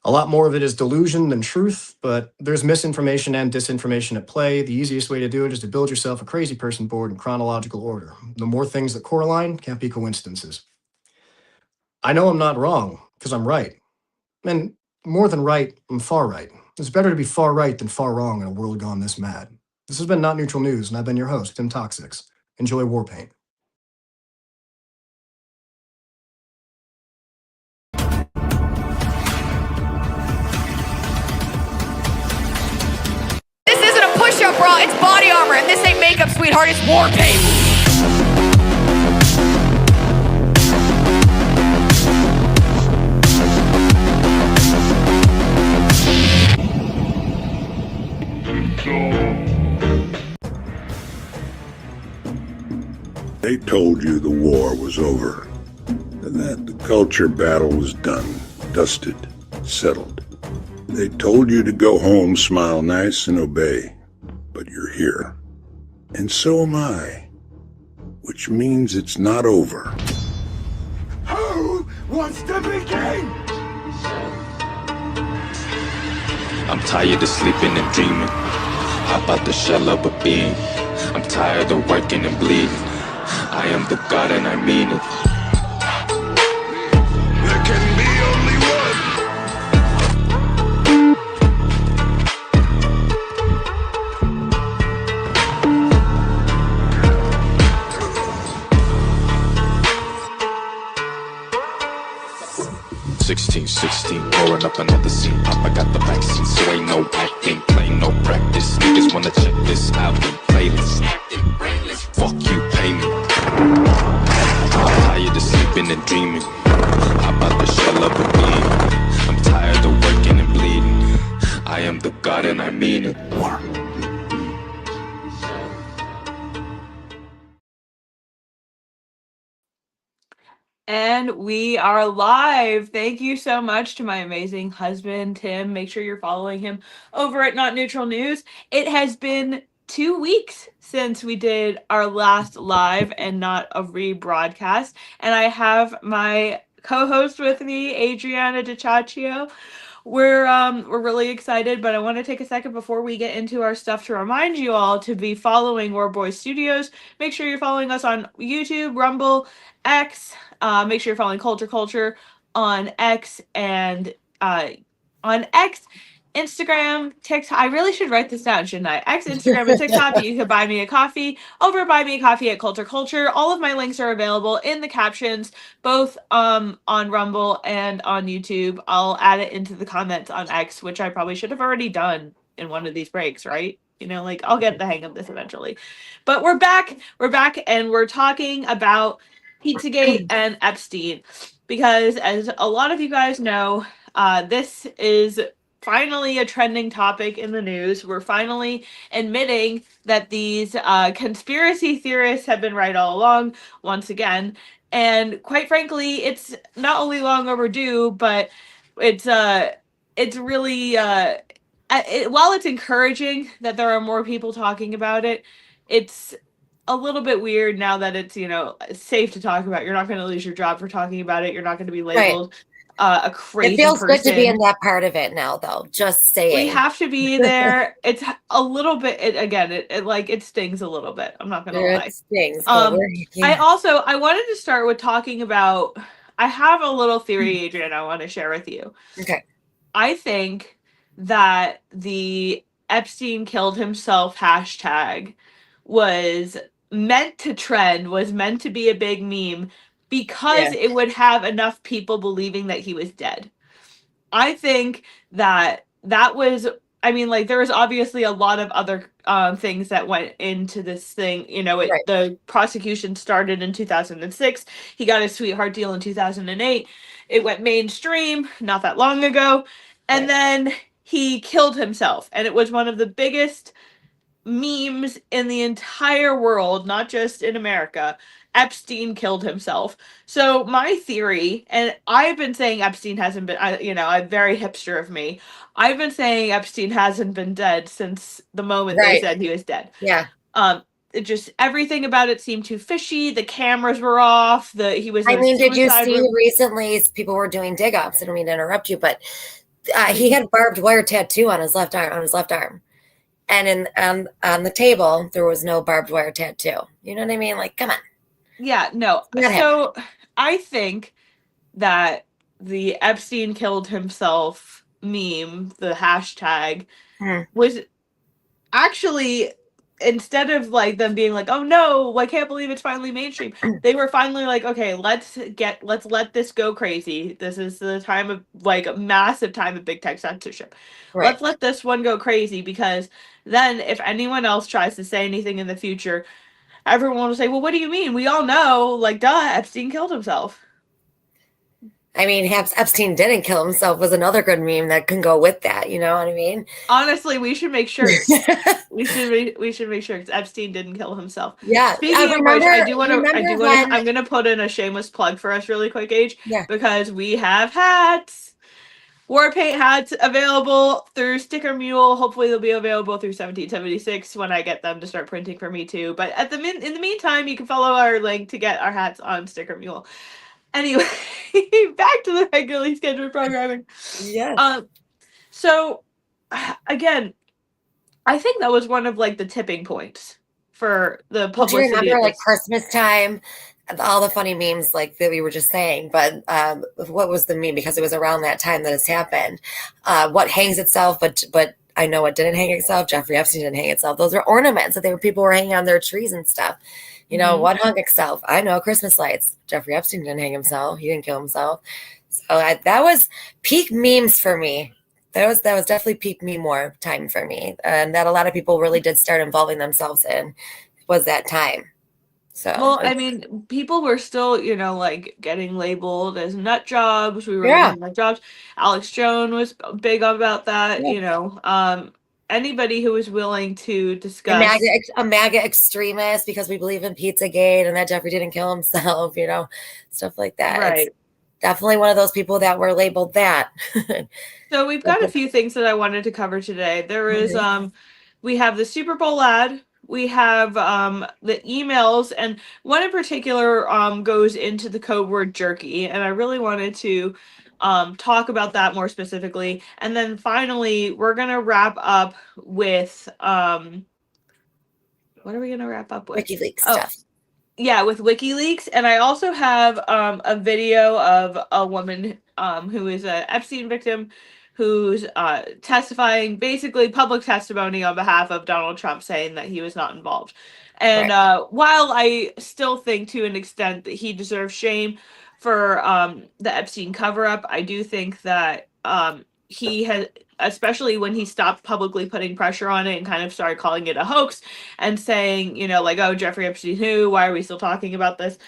A lot more of it is delusion than truth, but there's misinformation and disinformation at play. The easiest way to do it is to build yourself a crazy person board in chronological order. The more things that correlate can't be coincidences. I know I'm not wrong, because I'm right. And more than right, I'm far right. It's better to be far right than far wrong in a world gone this mad. This has been Not Neutral News, and I've been your host, Tim Toxics. Enjoy Warpaint. Push-up bra, it's body armor, and this ain't makeup, sweetheart, it's war paint. They told you the war was over, and that the culture battle was done, dusted, settled. They told you to go home, smile nice, and obey. But you're here. And so am I. Which means it's not over. Who wants to begin? I'm tired of sleeping and dreaming about the shell of a being. I'm tired of working and bleeding. I am the God and I mean it. There can be only one. 16, pouring up another scene. Papa got the vaccine, so ain't no acting, playing no practice. Niggas wanna check this album playlist. Fuck you, pay me. I'm tired of sleeping and dreaming about the shell of a being. I'm tired of working and bleeding. I am the God and and I mean it. War. And we are live. Thank you so much to my amazing husband, Tim. Make sure you're following him over at Not Neutral News. It has been 2 weeks since we did our last live and not a rebroadcast. And I have my co-host with me, Adriana DiCiaccio. We're really excited, but I want to take a second before we get into our stuff to remind you all to be following WarBoys Studios. Make sure you're following us on YouTube, Rumble, X. Make sure you're following Culture on X and Instagram, TikTok. I really should write this down, shouldn't I? X, Instagram, and TikTok. You can buy me a coffee over at Buy Me a Coffee at Culture. All of my links are available in the captions, both on Rumble and on YouTube. I'll add it into the comments on X, which I probably should have already done in one of these breaks, right? You know, like I'll get the hang of this eventually. But we're back, and we're talking about Pizzagate and Epstein because, as a lot of you guys know, this is finally a trending topic in the news. We're finally admitting that these conspiracy theorists have been right all along, once again. And quite frankly, it's not only long overdue, but it's really while it's encouraging that there are more people talking about it, it's a little bit weird now that it's, you know, safe to talk about. You're not going to lose your job for talking about it. You're not going to be labeled a crazy It feels person. good to be in that part of it now, though. Just saying. We have to be there. It's a little bit. It stings a little bit. I'm not gonna lie. It stings. I wanted to start with talking about. I have a little theory, Adrian. I want to share with you. Okay. I think that the Epstein killed himself hashtag was meant to trend, was meant to be a big meme because it would have enough people believing that he was dead. I think that was, I mean, like, there was obviously a lot of other things that went into this thing. You know, the prosecution started in 2006. He got a sweetheart deal in 2008. It went mainstream not that long ago. And then he killed himself. And it was one of the biggest memes in the entire world, not just in America. Epstein killed himself. So my theory, and I've been saying Epstein hasn't been, I'm very hipster of me. I've been saying Epstein hasn't been dead since the moment they said he was dead. Yeah. It just, everything about it seemed too fishy. The cameras were off. Did you see recently people were doing dig ups? I don't mean to interrupt you, but he had a barbed wire tattoo on his left arm. And on the table, there was no barbed wire tattoo. You know what I mean? Like, come on. Yeah, no. So I think that the Epstein killed himself meme, the hashtag, was actually, instead of like them being like, oh no, I can't believe it's finally mainstream, they were finally like, okay, let's let this go crazy. This is the time of, like, a massive time of big tech censorship. Let's let this one go crazy, because then if anyone else tries to say anything in the future, everyone will say, well, what do you mean? We all know, like, duh, Epstein killed himself. I mean, Epstein didn't kill himself was another good meme that can go with that. You know what I mean? Honestly, we should make sure. we should make sure, because Epstein didn't kill himself. Yeah. Speaking of which, I'm gonna put in a shameless plug for us really quick, Age. Yeah. Because we have hats. War paint hats available through Sticker Mule. Hopefully they'll be available through 1776 when I get them to start printing for me too. But in the meantime, you can follow our link to get our hats on Sticker Mule. Anyway, back to the regularly scheduled programming. Yes. So, again, I think that was one of, like, the tipping points for the publicity. Do you remember, like, Christmas time, all the funny memes, like, that we were just saying? But what was the meme? Because it was around that time that this happened. What hangs itself, but I know what didn't hang itself. Jeffrey Epstein didn't hang itself. Those are ornaments that people were hanging on their trees and stuff. You know, what hung itself? I know, Christmas lights. Jeffrey Epstein didn't hang himself. He didn't kill himself. So that was peak memes for me. That was definitely peak meme war time for me. And that a lot of people really did start involving themselves in was that time. So, well, I mean, people were still, you know, like, getting labeled as nut jobs. We were getting nut jobs. Alex Jones was big about that, you know. anybody who is willing to A discuss MAGA extremist because we believe in Pizzagate and that Jeffrey didn't kill himself, stuff like that. Right. It's definitely one of those people that were labeled that. So we've got a few things that I wanted to cover today. There is we have the Super Bowl ad, we have the emails, and one in particular goes into the code word jerky, and I really wanted to talk about that more specifically. And then finally, we're gonna wrap up with what are we gonna wrap up with? WikiLeaks stuff. Yeah, with WikiLeaks. And I also have a video of a woman who is an Epstein victim who's testifying, basically public testimony on behalf of Donald Trump, saying that he was not involved. And while I still think to an extent that he deserves shame for the Epstein cover-up, I do think that he has, especially when he stopped publicly putting pressure on it and kind of started calling it a hoax and saying, like, oh, Jeffrey Epstein who? Why are we still talking about this?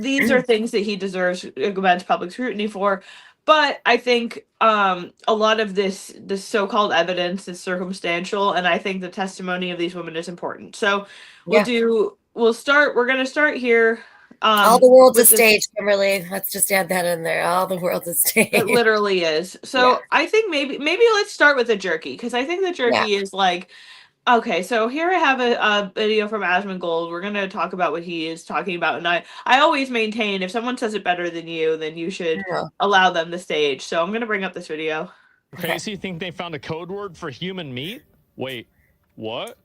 These are things that he deserves immense public scrutiny for. But I think a lot of this so-called evidence is circumstantial, and I think the testimony of these women is important. So we're going to start here. All the world's a stage, Kimberly. Let's just add that in there. All the world's a stage. It literally is. So I think maybe let's start with the jerky, because I think the jerky is like, okay, so here I have a video from Asmongold. We're going to talk about what he is talking about. And I always maintain if someone says it better than you, then you should allow them the stage. So I'm going to bring up this video. Crazy think they found a code word for human meat? Wait, what?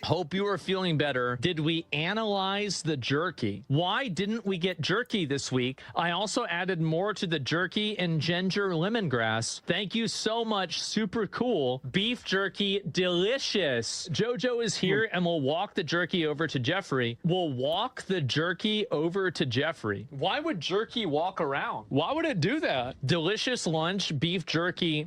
Hope you are feeling better. Did we analyze the jerky? Why didn't we get jerky this week? I also added more to the jerky and ginger lemongrass. Thank you so much. Super cool. Beef jerky, delicious. Jojo is here and we'll walk the jerky over to Jeffrey. We'll walk the jerky over to Jeffrey. Why would jerky walk around? Why would it do that? Delicious lunch, beef jerky.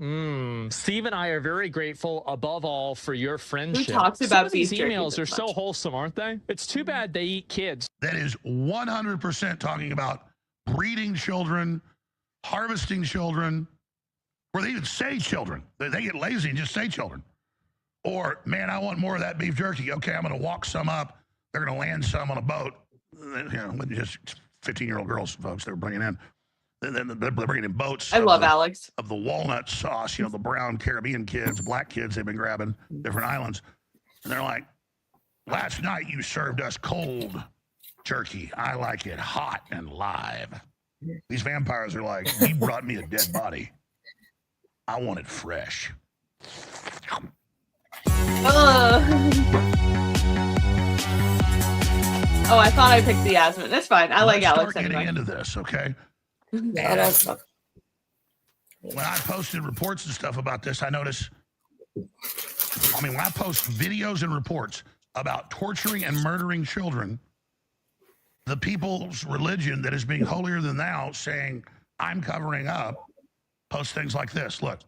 Steve and I are very grateful above all for your friendship. Who talks about beef jerky? Emails are so wholesome, aren't they? It's too bad they eat kids. That is 100% talking about breeding children, harvesting children, or they even say children. They get lazy and just say children. Or, man, I want more of that beef jerky. Okay, I'm going to walk some up. They're going to land some on a boat. With just 15-year-old girls, folks, they were bringing in. Then they're bringing in boats. I love Alex. Of the walnut sauce, the brown Caribbean kids, black kids they've been grabbing, different islands. And they're like, last night you served us cold jerky. I like it hot and live. These vampires are like, he brought me a dead body. I want it fresh. Oh, I thought I picked the Asmon. That's fine. I like Alex anyway. Getting into this, okay? When I posted reports and stuff about this, I noticed, when I post videos and reports about torturing and murdering children, the people's religion that is being holier than thou, saying, I'm covering up, post things like this. Look.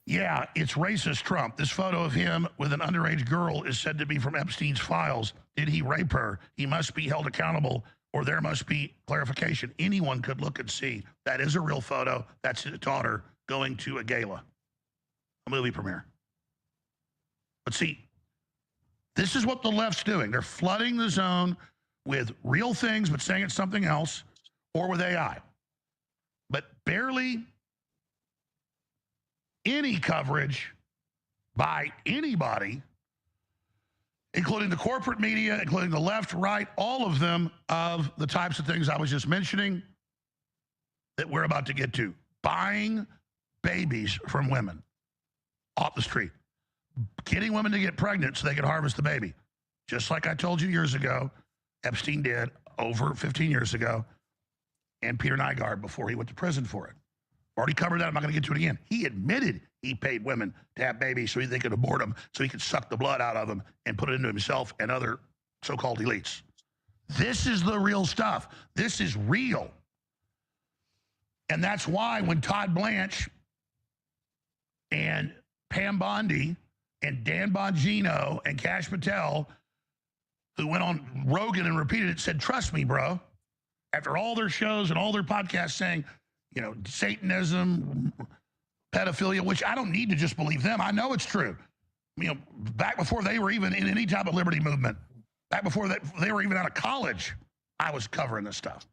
Yeah, it's racist Trump. This photo of him with an underage girl is said to be from Epstein's files. Did he rape her? He must be held accountable, or there must be clarification. Anyone could look and see. That is a real photo. That's his daughter going to a gala, a movie premiere. But see, this is what the left's doing. They're flooding the zone with real things, but saying it's something else, or with AI. But barely any coverage by anybody, including the corporate media, including the left, right, all of them, of the types of things I was just mentioning that we're about to get to. Buying babies from women off the street. Getting women to get pregnant so they can harvest the baby. Just like I told you years ago, Epstein did over 15 years ago, and Peter Nygaard before he went to prison for it. Already covered that. I'm not going to get to it again. He admitted he paid women to have babies so they could abort them, so he could suck the blood out of them and put it into himself and other so-called elites. This is the real stuff. This is real. And that's why when Todd Blanche and Pam Bondi and Dan Bongino and Kash Patel, who went on Rogan and repeated it, said, trust me, bro, after all their shows and all their podcasts saying, Satanism, pedophilia, which I don't need to just believe them. I know it's true. Back before they were even in any type of liberty movement, back before they were even out of college, I was covering this stuff.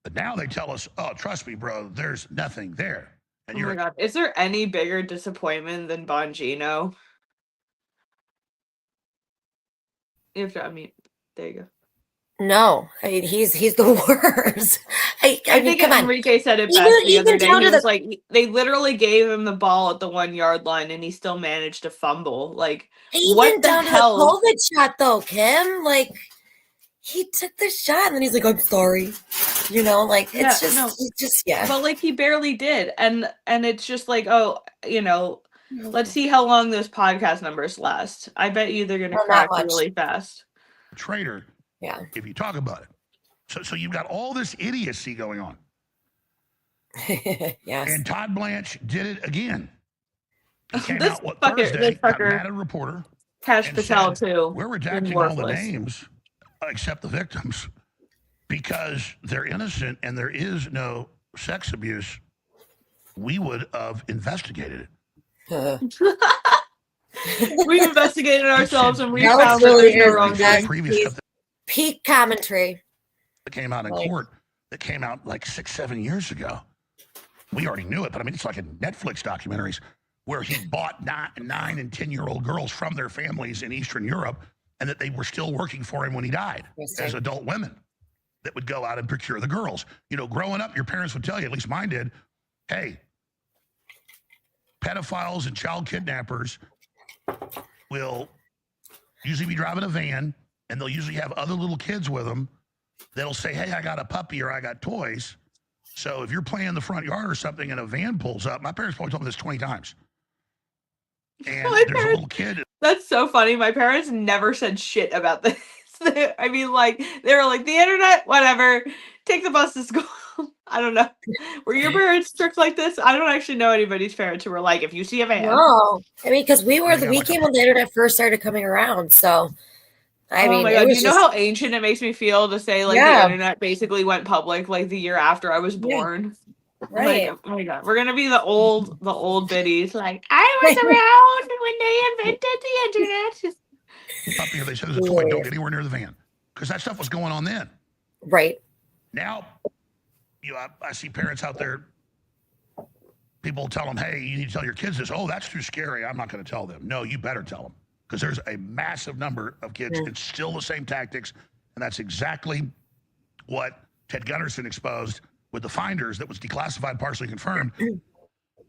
But now they tell us, oh, trust me, bro, there's nothing there. And oh my God. Is there any bigger disappointment than Bongino? You have to unmute. There you go. No, I mean, he's the worst. I mean, think come on. Enrique said it best the other day. He was like, they literally gave him the ball at the 1 yard line and he still managed to fumble. Like, what the down hell? To the COVID shot though, Kim. Like, he took the shot and then he's like, I'm sorry. It's just, yeah. But like, he barely did. And it's just like, oh, let's see how long those podcast numbers last. I bet you they're going to crack really fast. Traitor. Yeah. If you talk about it. So you've got all this idiocy going on. Yes. And Todd Blanche did it again. He came This out fucker- Thursday, this got fucker- mad at a reporter. Cash and Patel, said, too. We're is redacting all the worthless. names except the victims because they're innocent and there is no sex abuse. We would have investigated it. We've investigated ourselves and we That found was that really there's no wrongdoing. Previous stuff Peak commentary. that came out in court that came out like 6-7 years ago. We already knew it, but I mean, it's like in Netflix documentaries where he bought 9 and 10-year-old girls from their families in Eastern Europe and that they were still working for him when he died as adult women that would go out and procure the girls. Growing up, your parents would tell you, at least mine did, hey, pedophiles and child kidnappers will usually be driving a van and they'll usually have other little kids with them that'll say, hey, I got a puppy or I got toys. So if you're playing in the front yard or something and a van pulls up, my parents probably told me this 20 times. And there's a little kid. That's so funny. My parents never said shit about this. I mean, like, they were like, the internet, whatever. Take the bus to school. I don't know. Were your parents strict like this? I don't actually know anybody's parents who were like, if you see a van. No. I mean, because we came when the internet first started coming around. So, I mean, my God. You know how ancient it makes me feel to say, like, the internet basically went public, like, the year after I was born. Right. Like, oh my God. We're going to be the old biddies. Like, I was around when they invented the internet. Puppy, they said there's a toy, don't get anywhere near the van. Because that stuff was going on then. Right. Now, I see parents out there, people tell them, hey, you need to tell your kids this. Oh, that's too scary. I'm not going to tell them. No, you better tell them. Because there's a massive number of kids. It's still the same tactics. And that's exactly what Ted Gunderson exposed with the finders that was declassified, partially confirmed.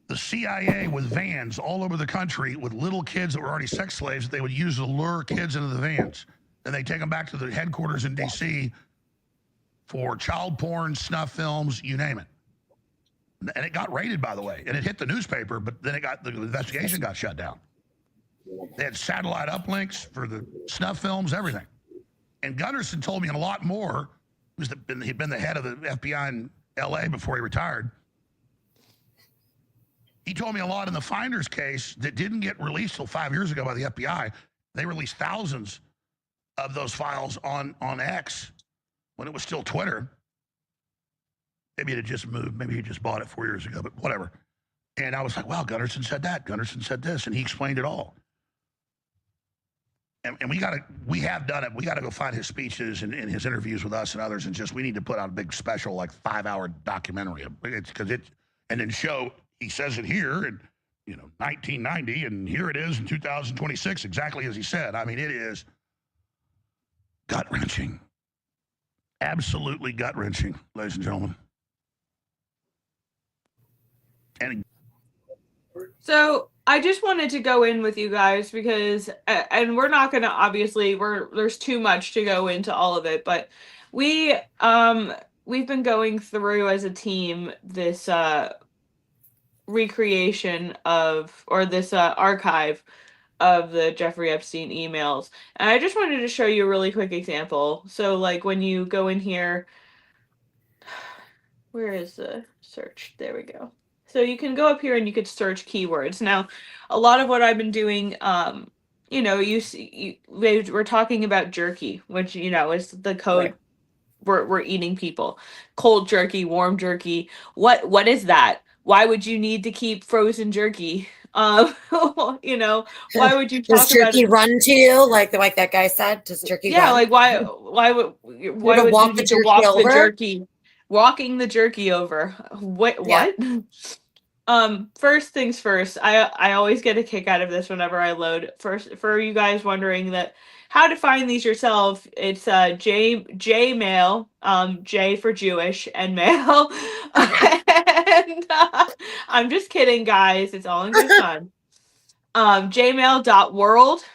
The CIA with vans all over the country with little kids that were already sex slaves that they would use to lure kids into the vans. Then they take them back to the headquarters in D.C. for child porn, snuff films, you name it. And it got raided, by the way. And it hit the newspaper, but then the investigation got shut down. They had satellite uplinks for the snuff films, everything. And Gunderson told me a lot more. He'd been the head of the FBI in L.A. before he retired. He told me a lot in the Finders case that didn't get released till 5 years ago by the FBI. They released thousands of those files on X when it was still Twitter. Maybe it had just moved. Maybe he just bought it 4 years ago, but whatever. And I was like, wow, Gunderson said that. Gunderson said this. And he explained it all. And we have done it. We got to go find his speeches and his interviews with us and others. And we need to put out a big special, like 5-hour documentary. And then show, he says it here in 1990, and here it is in 2026, exactly as he said. I mean, it is gut-wrenching. Absolutely gut-wrenching, ladies and gentlemen. And so I just wanted to go in with you guys because, and we're not going to, obviously, there's too much to go into all of it, but we've been going through as a team this recreation of, or this archive of the Jeffrey Epstein emails. And I just wanted to show you a really quick example. So like when you go in here, where is the search? There we go. So you can go up here and you could search keywords. Now, a lot of what I've been doing, we're talking about jerky, which, is the code we're eating people. Cold jerky, warm jerky. What is that? Why would you need to keep frozen jerky? You know, why would you Does talk about jerky it? run to you like that guy said? Does jerky Yeah, run? like why would to you walk the need to jerky walk the over? jerky, walking the jerky over? What Yeah. First things first, I always get a kick out of this whenever I load. First, for you guys wondering that how to find these yourself, it's J mail, J for Jewish and mail. And I'm just kidding, guys. It's all in good fun. Jmail.world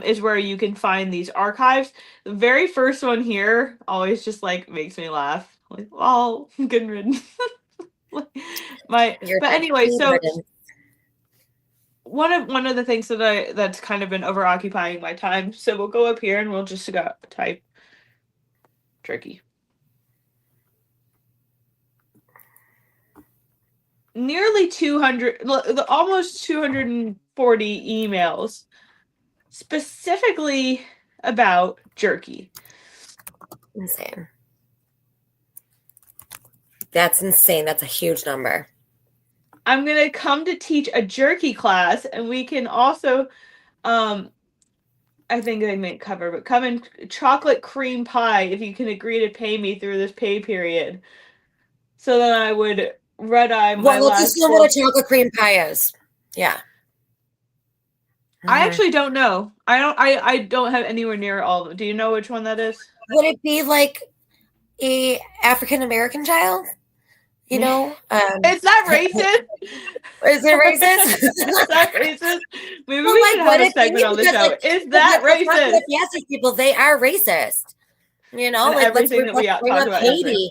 is where you can find these archives. The very first one here always just like makes me laugh. Like, oh, good riddance. But anyway, so one of the things that's kind of been over occupying my time. So we'll go up here and we'll just go type tricky. Nearly 200, almost 240 emails specifically about jerky. Insane. That's insane. That's a huge number. I'm going to come to teach a jerky class, and we can also, I think they may cover, but come in chocolate cream pie if you can agree to pay me through this pay period. So then I would red-eye my let's last assume what a chocolate cream pie is. Yeah. I actually don't know. I don't have anywhere near all of them. Do you know which one that is? Would it be like a African American child? You know, is that racist? Is it racist? Is that racist? Maybe Well, we like, should what have a if segment on the show. like, Is that racist? Yes, these people, they are racist. You know, And like everything that we let's talk bring up about is Haiti,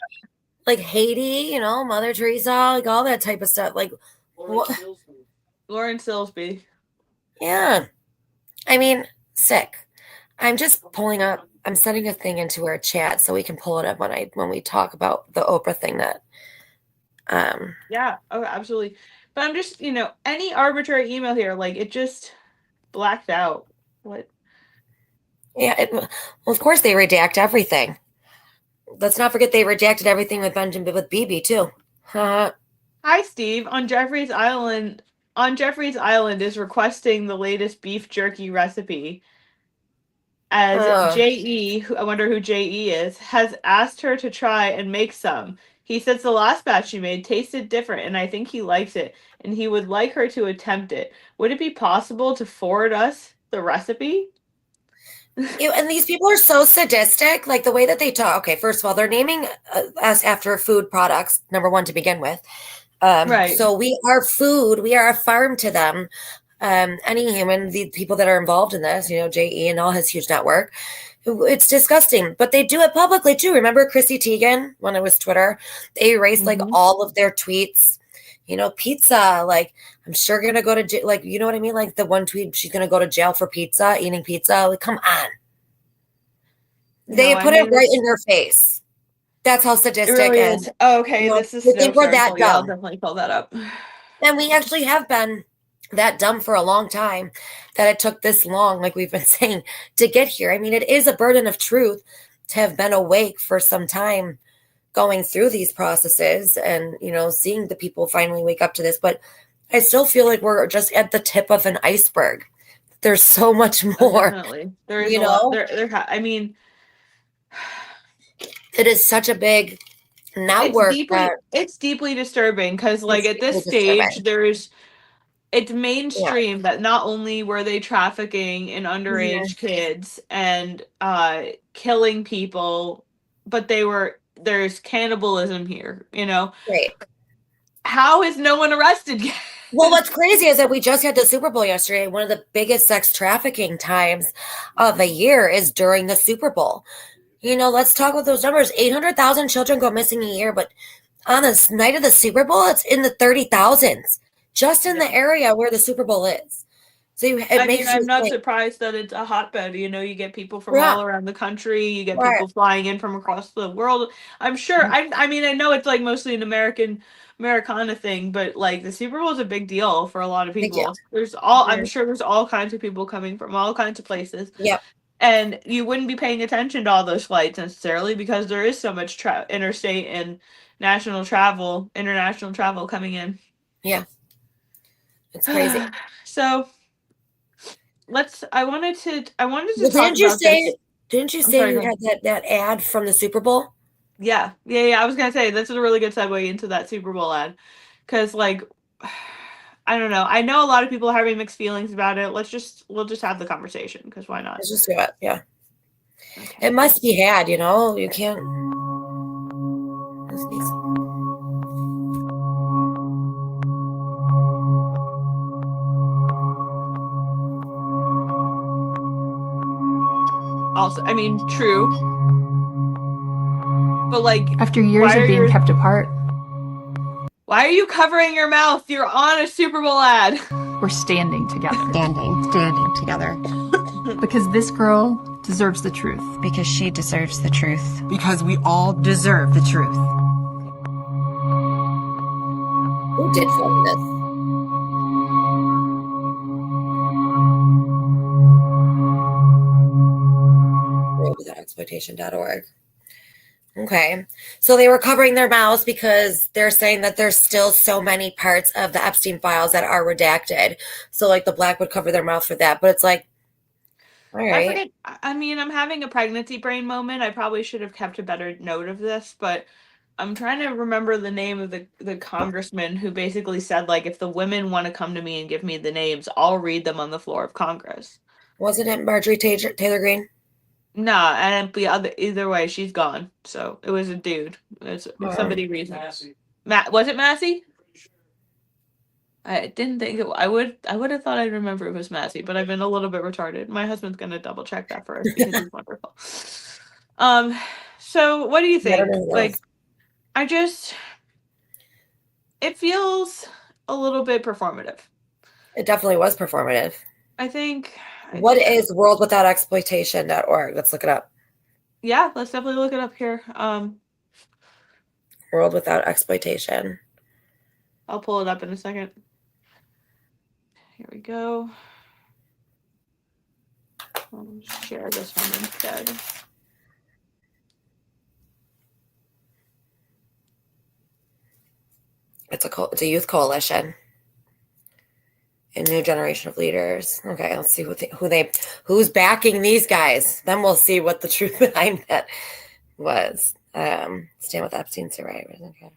like Haiti. You know, Mother Teresa, like all that type of stuff. Like, Lauren Silsby. Yeah, I mean, sick. I'm just pulling up. I'm sending a thing into our chat so we can pull it up when we talk about the Oprah thing that. Yeah. Oh, absolutely. But I'm just, any arbitrary email here, like it just blacked out. What? Yeah. Well, of course they redact everything. Let's not forget they redacted everything with BB too. Hi, Steve. On Jeffrey's Island is requesting the latest beef jerky recipe. As J.E., I wonder who J.E. is, has asked her to try and make some. He says the last batch she made tasted different, and I think he likes it, and he would like her to attempt it. Would it be possible to forward us the recipe? And these people are so sadistic, like the way that they talk. Okay, first of all, they're naming us after food products, number one, to begin with. Right. So we are food. We are a farm to them. Any human, the people that are involved in this, J.E. and all his huge network. It's disgusting, but they do it publicly too. Remember Chrissy Teigen when it was Twitter? They erased like all of their tweets. Pizza. Like I'm sure gonna go to jail. Like you know what I mean? Like the one tweet, she's gonna go to jail for pizza, eating pizza. Like come on. They put it right in their face. That's how sadistic it really and is. Oh, okay, this is. I think we're that Yeah, I'll dumb. definitely pull that up. And we actually have been that dumb for a long time that it took this long, like we've been saying, to get here. I mean, it is a burden of truth to have been awake for some time going through these processes and, seeing the people finally wake up to this. But I still feel like we're just at the tip of an iceberg. There's so much more. Definitely. There is a lot. I mean, it is such a big network. It's deeply disturbing because, like, at this stage, it's mainstream that not only were they trafficking in underage kids and killing people, but there's cannibalism here, Right. How is no one arrested yet? Well, what's crazy is that we just had the Super Bowl yesterday. One of the biggest sex trafficking times of the year is during the Super Bowl. Let's talk about those numbers. 800,000 children go missing a year, but on the night of the Super Bowl, it's in the 30,000s. Just in the area where the Super Bowl is. So I'm not surprised that it's a hotbed. You get people from all around the country. You get people flying in from across the world. I'm sure. I mean, I know it's like mostly an Americana thing, but like the Super Bowl is a big deal for a lot of people. I'm sure there's all kinds of people coming from all kinds of places. Yep. And you wouldn't be paying attention to all those flights necessarily because there is so much interstate and international travel coming in. Yeah. It's crazy. So I wanted to Well, talk about this. Didn't you I'm say sorry, you go ahead. had that ad from the Super Bowl? Yeah. I was gonna say this is a really good segue into that Super Bowl ad, because like, I don't know. I know a lot of people are having mixed feelings about it. We'll just have the conversation, because why not? Let's just do it. Yeah. Okay. It must be had. You know, you can't. Also, I mean, true. But like, after years of being kept apart, why are you covering your mouth? You're on a Super Bowl ad. we're standing together. Standing together. Because this girl deserves the truth. Because she deserves the truth. Because we all deserve the truth. Who did film this? Exploitation.org. Okay. So they were covering their mouths because they're saying that there's still so many parts of the Epstein files that are redacted. So like the black would cover their mouth for that. But it's like, all right. I mean, I'm having a pregnancy brain moment. I probably should have kept a better note of this, but I'm trying to remember the name of the congressman who basically said, like, if the women want to come to me and give me the names, I'll read them on the floor of Congress. Wasn't it Marjorie Taylor Greene? Nah, and either way, she's gone. So it was a dude. It was somebody recent. Was it Massey? I didn't think it. I would have thought I'd remember it was Massey, but I've been a little bit retarded. My husband's gonna double check that for us because he's wonderful. So what do you think? Like, it feels a little bit performative. It definitely was performative. I think. What is worldwithoutexploitation.org? Let's look it up. Yeah, let's definitely look it up here. World Without Exploitation. I'll pull it up in a second. Here we go. I'll share this one instead. It's a youth coalition. A new generation of leaders. Okay, let's see who's backing these guys. Then we'll see what the truth behind that was. Stand with Epstein survivors. Okay.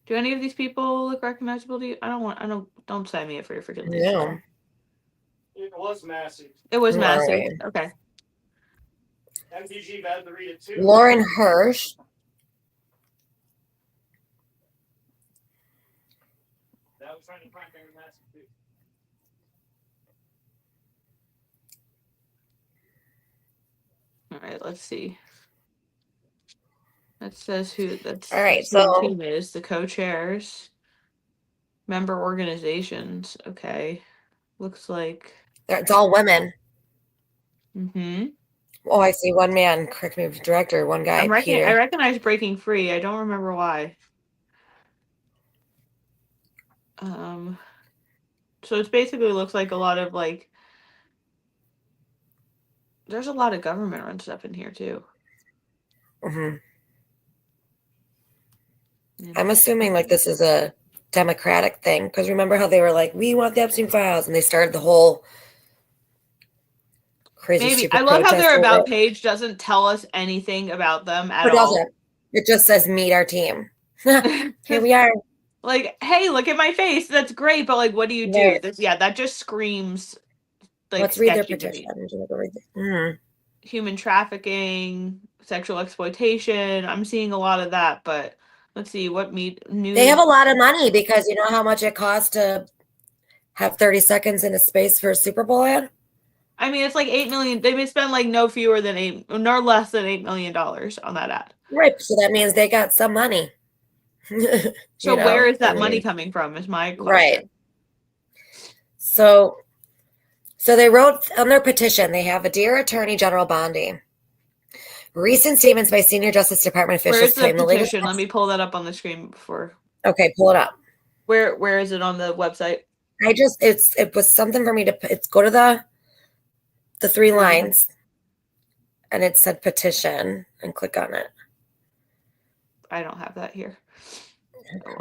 Do any of these people look recognizable to you? Don't send me it for your freaking list. No. It was Massey. It was Massey. Right. Okay. MTG had to read it too. Lauren Hirsch. That was trying to primary Massey too. All right, let's see. That says who that's all right. Who So the team is the co-chairs, member organizations. Okay, looks like it's all women. Mm-hmm. Oh, I see one man. Correct me if director. One guy. I recognize Breaking Free. I don't remember why. So it basically looks like a lot of like. There's a lot of government run stuff in here too. Mm-hmm. I'm assuming like this is a Democratic thing because remember how they were like, we want the Epstein files, and they started the whole crazy. Maybe I love how their about page doesn't tell us anything about them at all. It just says meet our team. Here we are. Like, hey, look at my face. That's great, but like, what do you do? Right. That just screams. Like, let's read their petition. Human trafficking, sexual exploitation. I'm seeing a lot of that, but let's see what new. They have a lot of money because you know how much it costs to have 30 seconds in a space for a Super Bowl ad. I mean, it's like $8 million. They may spend like no less than $8 million on that ad. Right. So that means they got some money. So where is that money coming from? Is my question. Right. So they wrote on their petition, they have a Dear Attorney General Bondi. Recent statements by senior Justice Department officials Where's claim the the latest. petition? Let me pull that up on the screen before. Okay, pull it up. Where is it on the website? It was something for me to go to the 3 lines, and it said petition, and click on it. I don't have that here.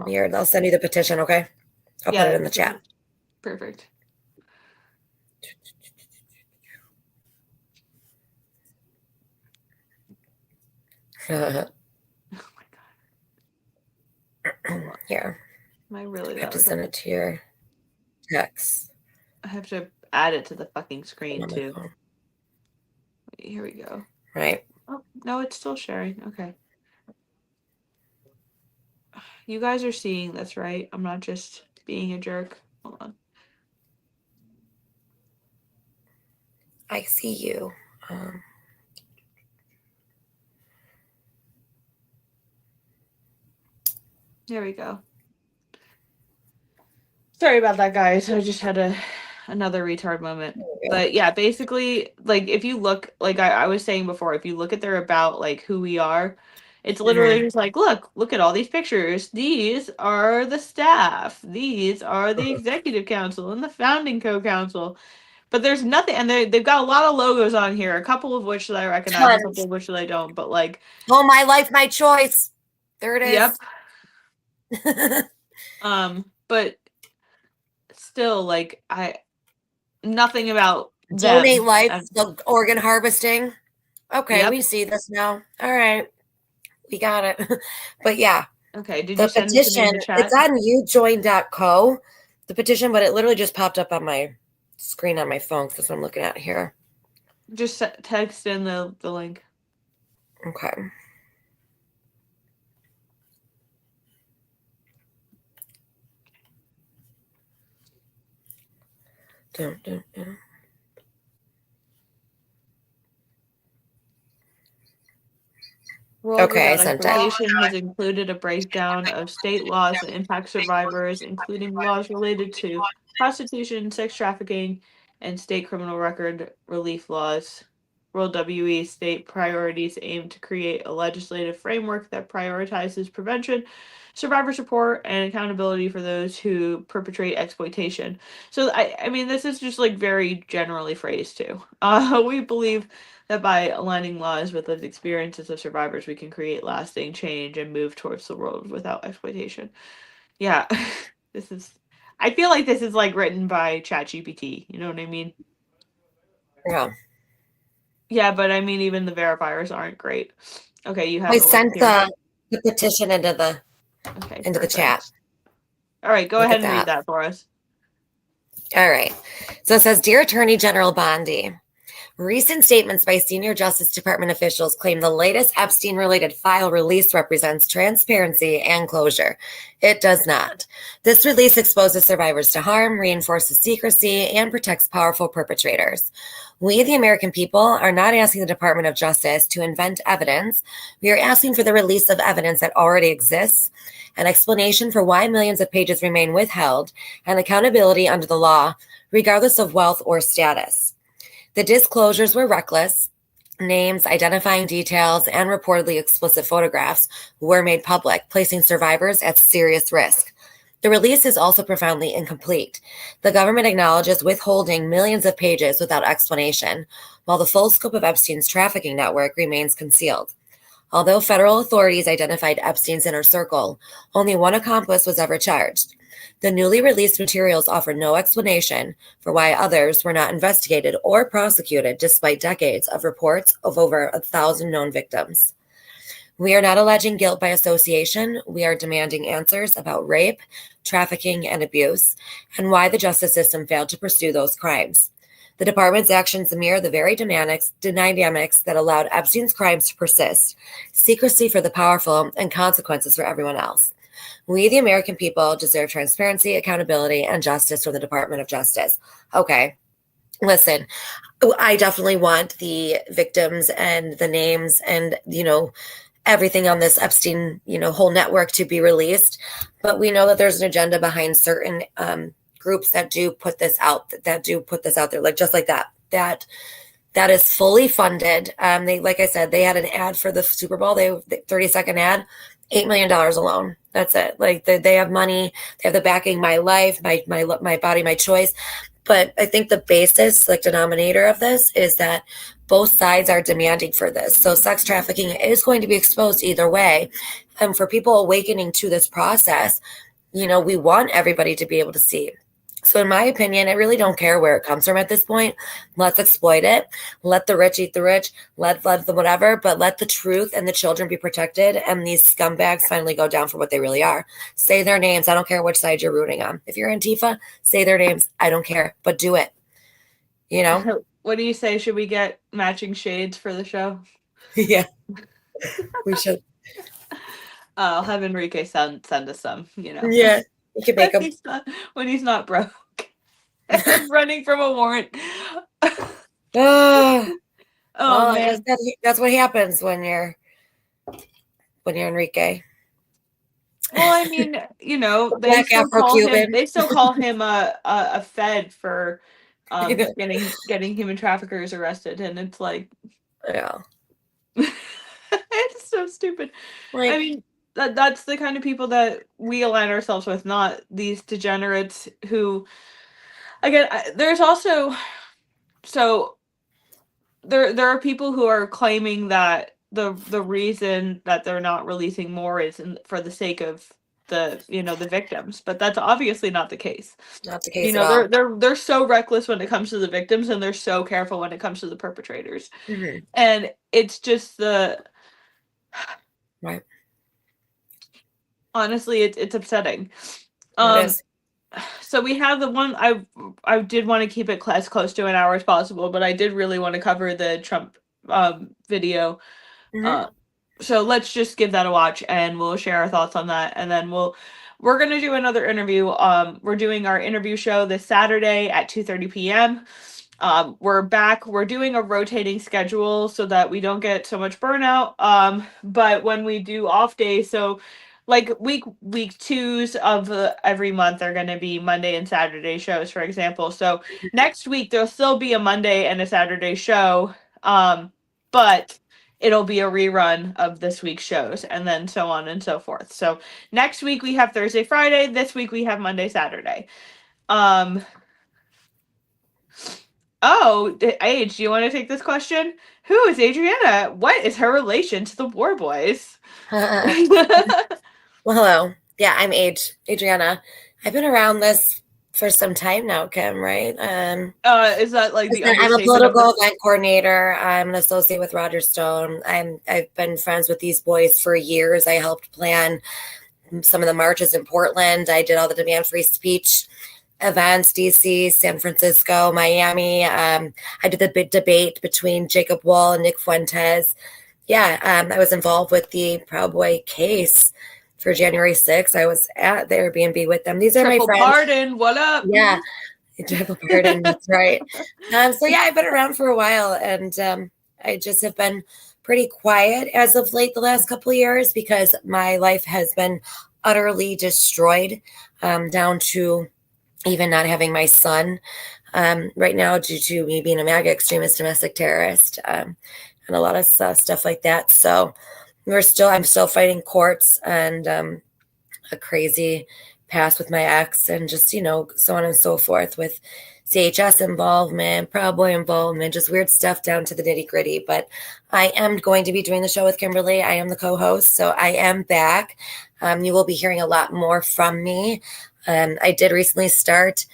Weird. I'll send you the petition, okay? I'll put it in the chat. Perfect. Oh my god. Here. Am I really I have to send it to your text. I have to add it to the fucking screen too. Wait, here we go. Right. Oh, no, it's still sharing. Okay. You guys are seeing this, right? I'm not just being a jerk. Hold on. I see you. There we go. Sorry about that, guys. I just had another retard moment. But yeah, basically, like if you look, like I was saying before, if you look at their about, like who we are, it's literally just like, look at all these pictures. These are the staff. These are the executive council and the founding co-council. But there's nothing, and they've got a lot of logos on here, a couple of which that I recognize, a couple of which that I don't. But like, oh, my life, my choice. There it is. Yep. But still, like nothing about donate them. life, the organ harvesting. Okay, Yep. we see this now. All right, we got it. But yeah. Okay, did the you send it to me in petition? the chat? It's on ujoin.co. The petition, but it literally just popped up on my screen on my phone. That's what I'm looking at here. Just text in the link. Okay. Okay, I sent it. Exploitation has included a breakdown of state laws that impact survivors, including laws related to prostitution, sex trafficking, and state criminal record relief laws. World WE state priorities aim to create a legislative framework that prioritizes prevention, survivor support, and accountability for those who perpetrate exploitation. So, I mean, this is just like very generally phrased too. We believe that by aligning laws with lived experiences of survivors, we can create lasting change and move towards the world without exploitation. Yeah, I feel like this is like written by ChatGPT. You know what I mean? Yeah. Yeah, but I mean, even the verifiers aren't great. Okay, you have. I sent the petition into the perfect. chat. All right, go Look ahead at and read that. that for us. All right. So it says, Dear Attorney General Bondi, recent statements by senior Justice Department officials claim the latest Epstein-related file release represents transparency and closure. It does not. This release exposes survivors to harm, reinforces secrecy, and protects powerful perpetrators. We, the American people, are not asking the Department of Justice to invent evidence. We are asking for the release of evidence that already exists, an explanation for why millions of pages remain withheld, and accountability under the law, regardless of wealth or status. The disclosures were reckless. Names, identifying details, and reportedly explicit photographs were made public, placing survivors at serious risk. The release is also profoundly incomplete. The government acknowledges withholding millions of pages without explanation, while the full scope of Epstein's trafficking network remains concealed. Although federal authorities identified Epstein's inner circle, only one accomplice was ever charged. The newly released materials offer no explanation for why others were not investigated or prosecuted despite decades of reports of over 1,000 known victims. We are not alleging guilt by association. We are demanding answers about rape, trafficking, and abuse, and why the justice system failed to pursue those crimes. The department's actions mirror the very dynamics that allowed Epstein's crimes to persist, secrecy for the powerful, and consequences for everyone else. We, the American people, deserve transparency, accountability, and justice from the Department of Justice. Okay, listen, I definitely want the victims and the names and, everything on this Epstein, whole network to be released. But we know that there's an agenda behind certain groups that do put this out there, like just like that. That is fully funded. They, like I said, they had an ad for the Super Bowl. 30-second ad. $8 million alone. That's it. Like they have money, they have the backing, my life, my body, my choice. But I think the basis, like denominator of this is that both sides are demanding for this. So sex trafficking is going to be exposed either way. And for people awakening to this process, you know, we want everybody to be able to see. So in my opinion, I really don't care where it comes from at this point. Let's exploit it. Let the rich eat the rich. Let the whatever, but let the truth and the children be protected and these scumbags finally go down for what they really are. Say their names. I don't care which side you're rooting on. If you're Antifa, say their names. I don't care, but do it. You know? What do you say? Should we get matching shades for the show? Yeah. We should. I'll have Enrique send us some, you know. Yeah. You can make them. When he's not broke. Running from a warrant. Oh man. That's what happens when you're Enrique. Well, I mean, you know, they still call him a Fed for getting human traffickers arrested, and it's like, yeah, it's so stupid. Like, I mean, that's the kind of people that we align ourselves with, not these degenerates who, again, there's also, so there are people who are claiming that the reason that they're not releasing more is for the sake of the victims, but that's obviously not the case. Not the case. You know, they're so reckless when it comes to the victims, and they're so careful when it comes to the perpetrators. Mm-hmm. And it's just right. Honestly, it's upsetting. It is. So we have the one I did want to keep it as close to an hour as possible, but I did really want to cover the Trump video. Mm-hmm. So let's just give that a watch, and we'll share our thoughts on that, and then we're gonna do another interview. We're doing our interview show this Saturday at 2:30 p.m. We're back. We're doing a rotating schedule so that we don't get so much burnout. But when we do off days, so like week twos of every month are going to be Monday and Saturday shows, for example. So next week there'll still be a Monday and a Saturday show, but it'll be a rerun of this week's shows, and then so on and so forth. So next week we have Thursday, Friday. This week we have Monday, Saturday. Oh, Age, do you want to take this question? Who is Adriana? What is her relation to the WarBoys? Well, hello. Yeah, I'm Adriana. I've been around this for some time now, Kim, right? Is that like the I'm a political event coordinator. I'm an associate with Roger Stone. I've been friends with these boys for years. I helped plan some of the marches in Portland. I did all the demand free speech events, DC, San Francisco, Miami. I did the big debate between Jacob Wohl and Nick Fuentes. Yeah, I was involved with the Proud Boy case for January 6th. I was at the Airbnb with them. These are my friends. Pardon, what up? Yeah, triple pardon. That's right. So yeah, I've been around for a while, and I just have been pretty quiet as of late the last couple of years because my life has been utterly destroyed, down to even not having my son right now due to me being a MAGA extremist, domestic terrorist, and a lot of stuff like that. So I'm still fighting courts and a crazy past with my ex, and just, so on and so forth with CHS involvement, Proud Boy involvement, just weird stuff down to the nitty gritty. But I am going to be doing the show with Kimberly. I am the co-host, so I am back. You will be hearing a lot more from me. I did recently start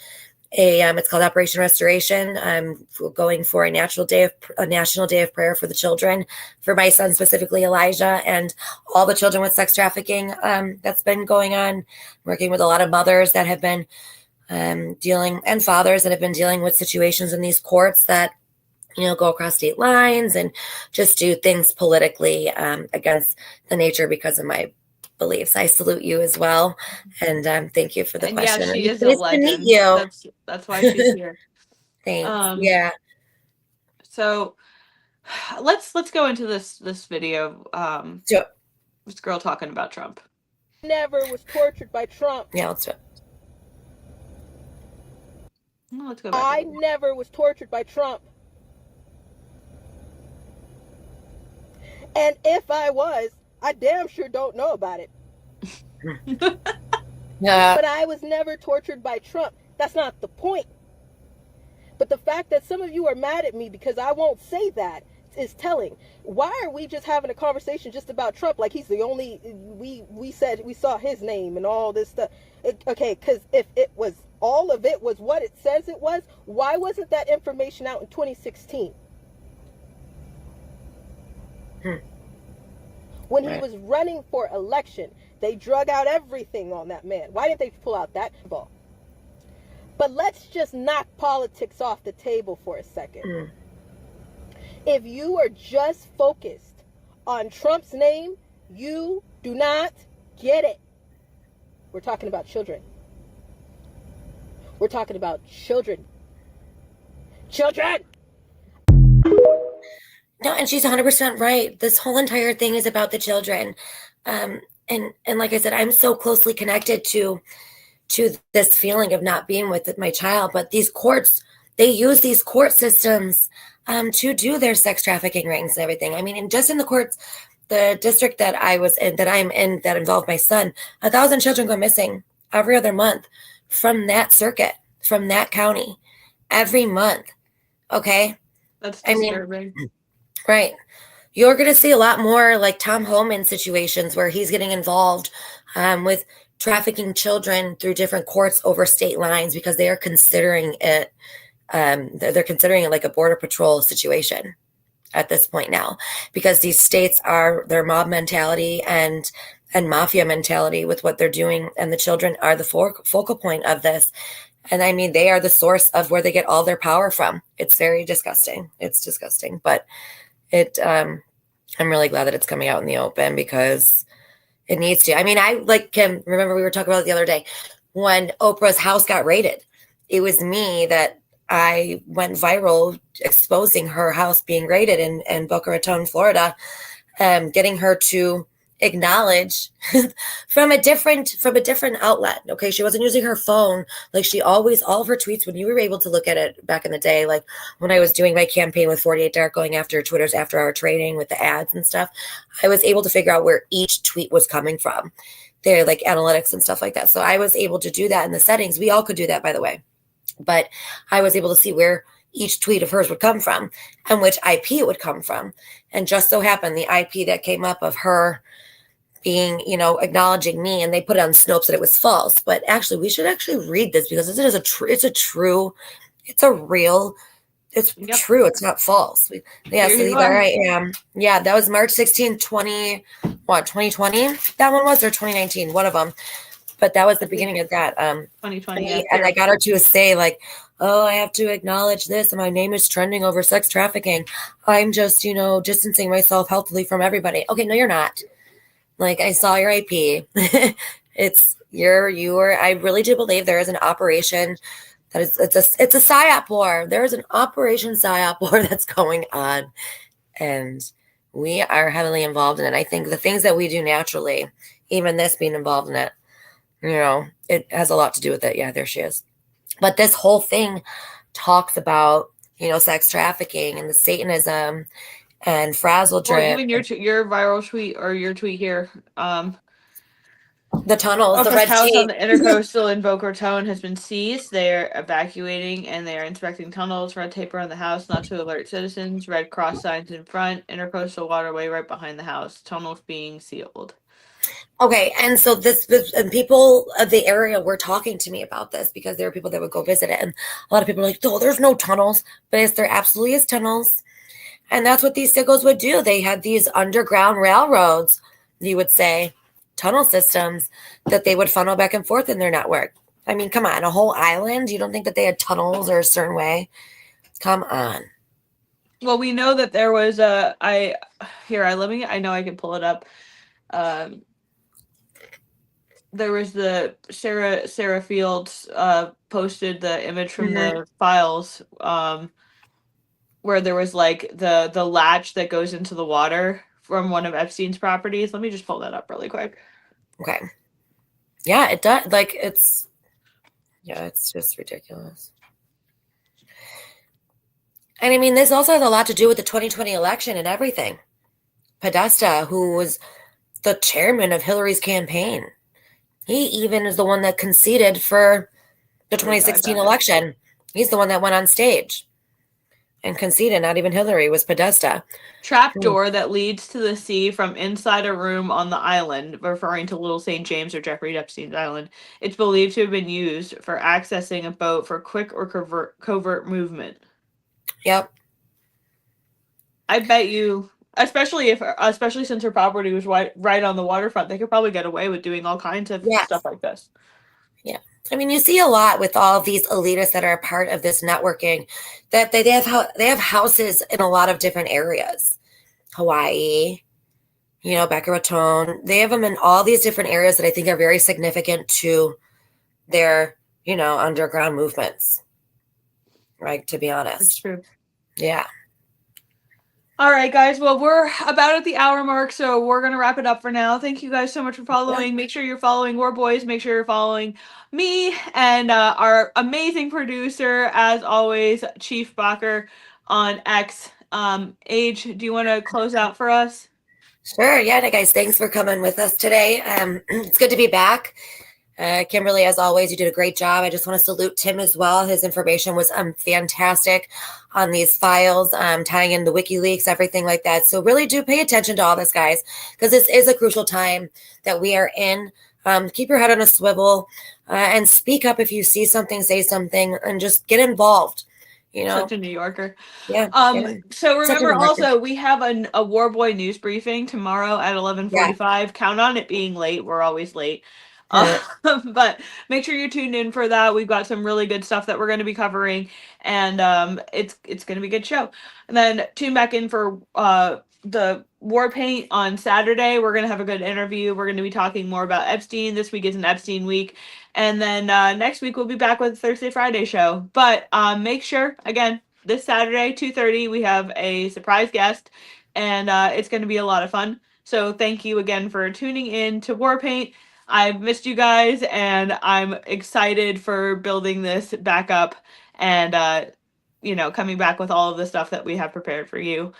it's called Operation Restoration. I'm going for a national day of prayer for the children, for my son specifically, Elijah, and all the children with sex trafficking that's been going on. Working with a lot of mothers that have been and fathers that have been dealing with situations in these courts that go across state lines and just do things politically against the nature because of my beliefs. I salute you as well, and thank you for the question. Yeah, she is a legend. To meet you. That's why she's here. Thanks. Yeah. So let's go into this video. Sure. This girl talking about Trump. Never was tortured by Trump. Yeah, let's do it. Let's go back. I never was tortured by Trump. And if I was, I damn sure don't know about it. Yeah. But I was never tortured by Trump. That's not the point. But the fact that some of you are mad at me because I won't say that is telling. Why are we just having a conversation just about Trump like he's the only, we said we saw his name and all this stuff. Okay, because if it was, all of it was what it says it was, why wasn't that information out in 2016? When he was running for election, they drug out everything on that man. Why didn't they pull out that ball? But let's just knock politics off the table for a second. If you are just focused on Trump's name, you do not get it. We're talking about children. We're talking about children. Children! No, and she's 100% right. This whole entire thing is about the children. And like I said, I'm so closely connected to this feeling of not being with my child. But these courts, they use these court systems to do their sex trafficking rings and everything. I mean, and just in the courts, the district that I'm in, that involved my son, 1,000 children go missing every other month from that circuit, from that county, every month. Okay? That's disturbing. Right. You're going to see a lot more like Tom Homan situations where he's getting involved with trafficking children through different courts over state lines because they are considering it. They're considering it like a border patrol situation at this point now, because these states are their mob mentality and mafia mentality with what they're doing. And the children are the focal point of this. And I mean, they are the source of where they get all their power from. It's very disgusting. It's disgusting, but I'm really glad that it's coming out in the open because it needs to. I mean, I like Kim, remember we were talking about it the other day when Oprah's house got raided. It was me that I went viral exposing her house being raided in Boca Raton, Florida, getting her to acknowledge from a different outlet. Okay. She wasn't using her phone. Like she always, all of her tweets, when you were able to look at it back in the day, like when I was doing my campaign with 48 Dark, going after Twitter's after hour trading with the ads and stuff, I was able to figure out where each tweet was coming from. They're like analytics and stuff like that. So I was able to do that in the settings. We all could do that, by the way, but I was able to see where each tweet of hers would come from and which IP it would come from. And just so happened the IP that came up of her being, acknowledging me, and they put it on Snopes that it was false. But actually, we should actually read this because it's true. It's not false. Yeah, so there I am. Yeah, that was March 16th, 2020? That one was, or 2019, one of them. But that was the beginning of that. 2020. And I got her to say like, oh, I have to acknowledge this. And my name is trending over sex trafficking. I'm just, distancing myself healthily from everybody. Okay, no, you're not. Like I saw your IP. I really do believe there is an operation that it's a PSYOP war. There is an Operation PSYOP war that's going on. And we are heavily involved in it. I think the things that we do naturally, even this being involved in it, it has a lot to do with it. Yeah, there she is. But this whole thing talks about, sex trafficking and the Satanism and frazzle drip. Or even your viral tweet or your tweet here. The tunnels, the red house tape. on the intercoastal in Boca Raton has been seized. They are evacuating and they are inspecting tunnels. Red tape around the house, not to alert citizens. Red cross signs in front. Intercoastal waterway right behind the house. Tunnels being sealed. Okay, and so this and people of the area were talking to me about this because there were people that would go visit it, and a lot of people are like, "Oh, there's no tunnels," but yes, there absolutely is tunnels. And that's what these sickos would do. They had these underground railroads, you would say, tunnel systems that they would funnel back and forth in their network. I mean, come on, a whole island? You don't think that they had tunnels or a certain way? Come on. Well, we know that there was I know I can pull it up. There was the Sarah Fields posted the image from the files where there was like the latch that goes into the water from one of Epstein's properties. Let me just pull that up really quick. Okay. Yeah, it does. Like it's just ridiculous. And I mean, this also has a lot to do with the 2020 election and everything. Podesta, who was the chairman of Hillary's campaign. He even is the one that conceded for the 2016 election. He's the one that went on stage and conceded. Not even Hillary, was Podesta. Trapdoor that leads to the sea from inside a room on the island, referring to Little St. James or Jeffrey Epstein's island. It's believed to have been used for accessing a boat for quick or covert movement. Yep. I bet you, especially since her property was right on the waterfront, they could probably get away with doing all kinds of stuff like this. Yeah. I mean, you see a lot with all of these elitists that are a part of this networking, that they have houses in a lot of different areas. Hawaii, Boca Raton. They have them in all these different areas that I think are very significant to their, underground movements. Right, to be honest. That's true. Yeah. All right, guys. Well, we're about at the hour mark, so we're going to wrap it up for now. Thank you guys so much for following. Yeah. Make sure you're following WarBoys. Make sure you're following me and our amazing producer, as always, Chief Bacher on X. Age, do you want to close out for us? Sure. Yeah, guys, thanks for coming with us today. It's good to be back. Kimberly, as always, you did a great job. I just want to salute Tim as well. His information was fantastic on these files, tying in the WikiLeaks, everything like that. So really do pay attention to all this, guys, because this is a crucial time that we are in. Keep your head on a swivel and speak up if you see something, say something, and just get involved. Such a New Yorker. Yeah. So remember also, we have a Warboy news briefing tomorrow at 11:45. Yeah. Count on it being late. We're always late. But make sure you're tuned in for that. We've got some really good stuff that we're going to be covering, and it's going to be a good show. And then tune back in for the War Paint on Saturday. We're going to have a good interview. We're going to be talking more about Epstein. This week is an Epstein week. And then next week we'll be back with the Thursday Friday show. But make sure, again, this Saturday, 2:30, we have a surprise guest, and it's going to be a lot of fun. So thank you again for tuning in to War Paint. I've missed you guys, and I'm excited for building this back up and, coming back with all of the stuff that we have prepared for you.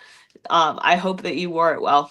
I hope that you wore it well.